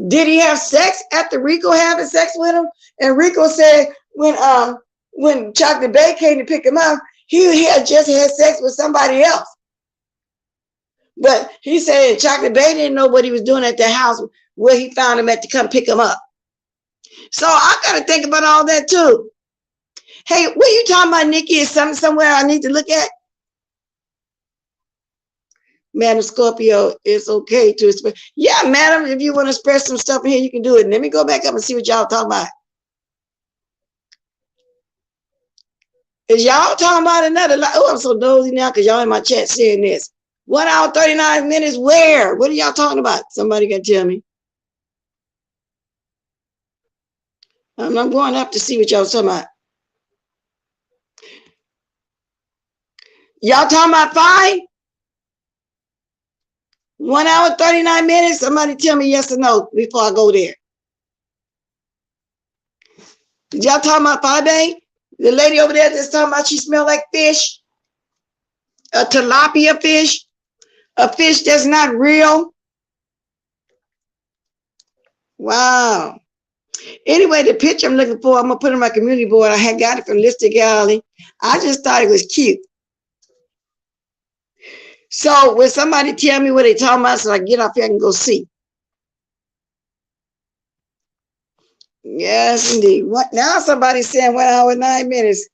did he have sex after Rico having sex with him? And Rico said when Chocolate Bay came to pick him up, he had just had sex with somebody else. But he said Chocolate Bay didn't know what he was doing at the house where he found him at to come pick him up. So I got to think about all that too. Hey, what you talking about, Nikki? Is something somewhere I need to look at? Madam Scorpio, it's okay to express. Yeah, madam, if you want to express some stuff in here, you can do it. Let me go back up and see what y'all talking about. Is y'all talking about another? Oh, I'm so nosy now because y'all in my chat saying this. 1 hour, 39 minutes, where? What are y'all talking about? Somebody can tell me. I'm going up to see what y'all talking about. Y'all talking about 5? 1 hour, 39 minutes? Somebody tell me yes or no before I go there. Did y'all talking about 5, babe? The lady over there that's talking about she smell like fish? A tilapia fish? A fish that's not real? Wow. Anyway, the picture I'm looking for, I'm going to put on my community board. I had got it from Listed Gallery. I just thought it was cute. So when somebody tell me what they talking about, so I get off here and go see. Yes, indeed. What now? Somebody's saying 1 hour, 9 minutes.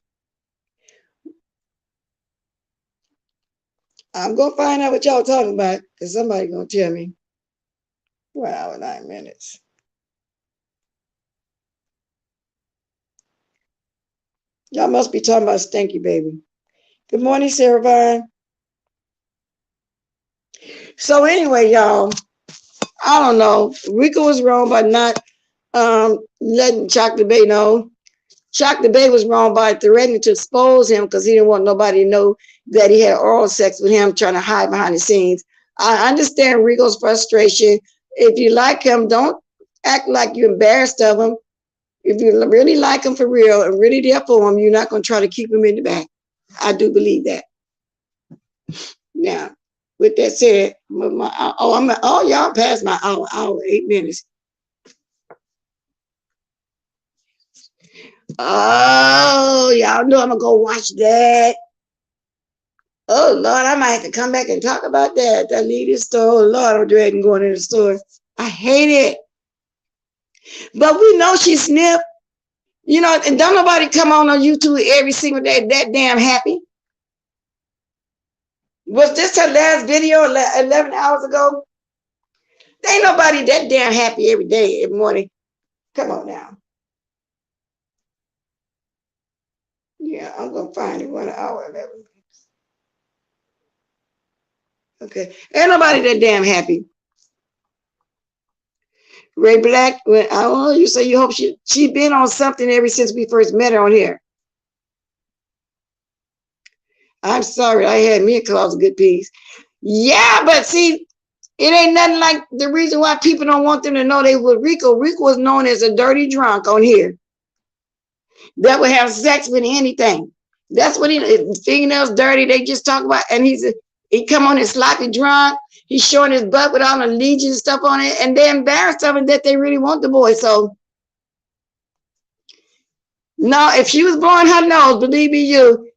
I'm gonna find out what y'all talking about because somebody gonna tell me 1 hour, 9 minutes. Y'all must be talking about Stinky Baby. Good morning, Sarah Vine. So anyway, y'all, I don't know. Rico was wrong by not letting Chocolate Bay know. Chocolate Bay was wrong by threatening to expose him because he didn't want nobody to know that he had oral sex with him, trying to hide behind the scenes. I understand Rico's frustration. If you like him, don't act like you're embarrassed of him. If you really like him for real and really there for him, you're not going to try to keep him in the back. I do believe that. Now, with that said, y'all passed my hour, 8 minutes. Oh, y'all know I'm gonna go watch that. Oh Lord, I might have to come back and talk about that. That lady store. Oh Lord, I'm dreading going in the store. I hate it. But we know she sniffed. And don't nobody come on YouTube every single day that damn happy. Was this her last video 11 hours ago? There ain't nobody that damn happy every day, every morning. Come on now. Yeah, I'm gonna find it 1 hour, 11 minutes. Okay, ain't nobody that damn happy. Ray Black, you say you hope she been on something ever since we first met her on here. I'm sorry, I had me a Claus a good piece. Yeah, but see, it ain't nothing like the reason why people don't want them to know they were Rico. Rico was known as a dirty drunk on here that would have sex with anything. That's what fingernails dirty. They just talk about, and he come on his sloppy drunk. He's showing his butt with all the legion stuff on it, and they're embarrassed of it that they really want the boy. So no, if she was blowing her nose, believe me,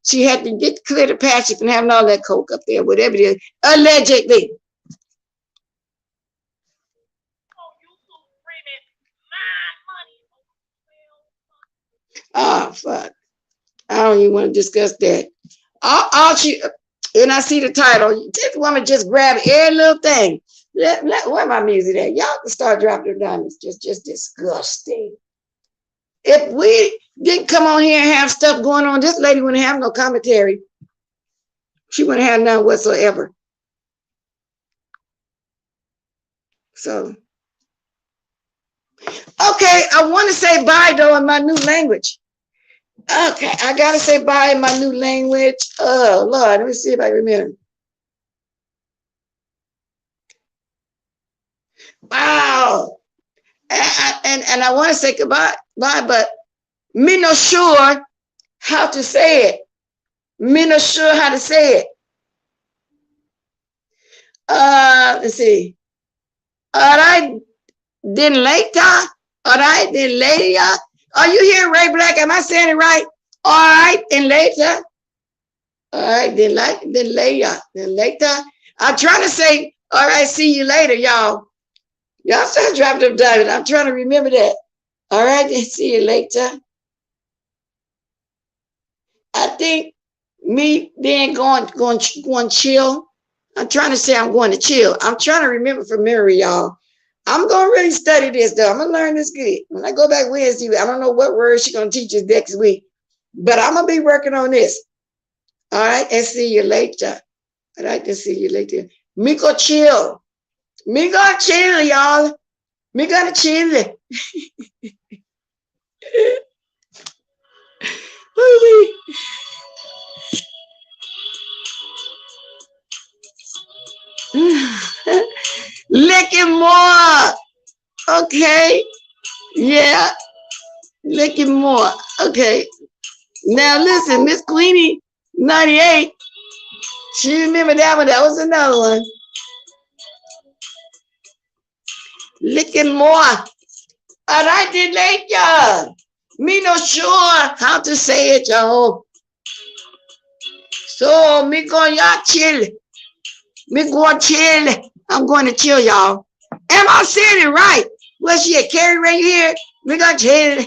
she had to get clear the patch from having all that coke up there, whatever it is, allegedly. Oh, fuck. I don't even want to discuss that. And I see the title. This woman just grabbed every little thing. Where my music at? Y'all can start dropping the diamonds. Just disgusting. If we didn't come on here and have stuff going on, this lady wouldn't have no commentary. She wouldn't have none whatsoever. So, okay, I want to say bye though in my new language. Okay, I gotta say bye in my new language. Oh Lord, let me see if I remember. Wow. And I want to say goodbye, but me not sure how to say it. Me not sure how to say it. Let's see. All right, then later. All right, then later. Are you here, Ray Black? Am I saying it right? All right, then later. All right, then later. Then later. I'm trying to say, all right, see you later, y'all. Y'all start dropping them diamonds. I'm trying to remember that. All right, then see you later. I think me then going chill. I'm trying to say I'm going to chill. I'm trying to remember from memory, y'all. I'm going to really study this, though. I'm going to learn this good. When I go back Wednesday, I don't know what words she's going to teach us next week, but I'm going to be working on this. All right, and see you later. All right, then see you later. Me go chill. Me go chill, y'all. Me gonna chill. Licking more. Okay. Yeah. Licking more. Okay. Now listen, Miss Queenie 98. She remember that one. That was another one. Licking more. All right, then later. Me not sure how to say it, y'all. So me going y'all chill. Me going chill. I'm going to chill, y'all. Am I saying it right? Where's she at? Carrie right here? We gonna chill.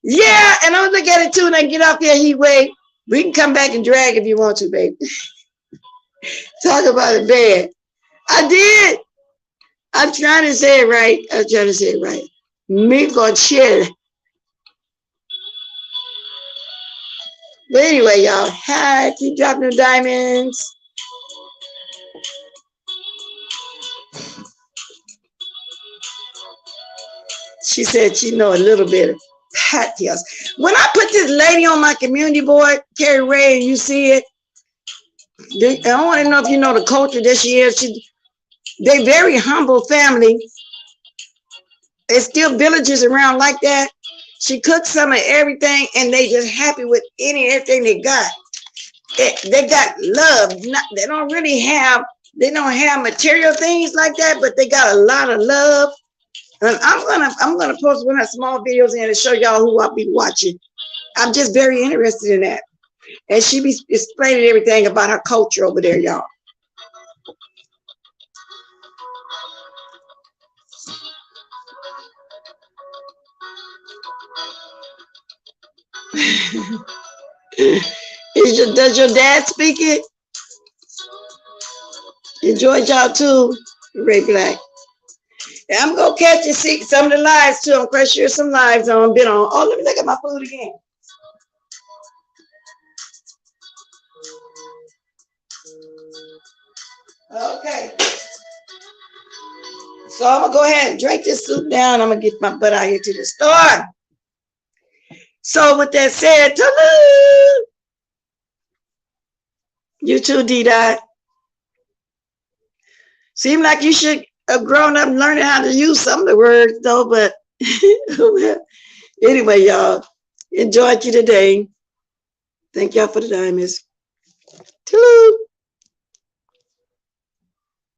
Yeah, and I'm look at it too when I get off here, heat wave. We can come back and drag if you want to, baby. Talk about it bad. I did. I'm trying to say it right. I'm trying to say it right. Me gonna chill. But anyway, y'all, hi, keep dropping the diamonds. She said she know a little bit of cocktails. When I put this lady on my community board, Carrie Ray, and you see it, I want to know if you know the culture that she is. They very humble family. There's still villages around like that. She cooks some of everything, and they just happy with any and everything they got. They got love. They don't really have. They don't have material things like that, but they got a lot of love. And I'm gonna post one of her small videos in to show y'all who I'll be watching. I'm just very interested in that. And she be explaining everything about her culture over there, y'all. Does your dad speak it? Enjoy y'all too, Ray Black. And I'm gonna catch and see some of the lives too. I'm quite sure some lives on been on. Oh, let me look at my food again. Okay. So I'm gonna go ahead and drink this soup down. I'm gonna get my butt out here to the store. So with that said, ta-da! You too, D-Dot. Seem like you should have grown up learning how to use some of the words though, but anyway, y'all, enjoyed you today. Thank y'all for the diamonds. Toodaloo.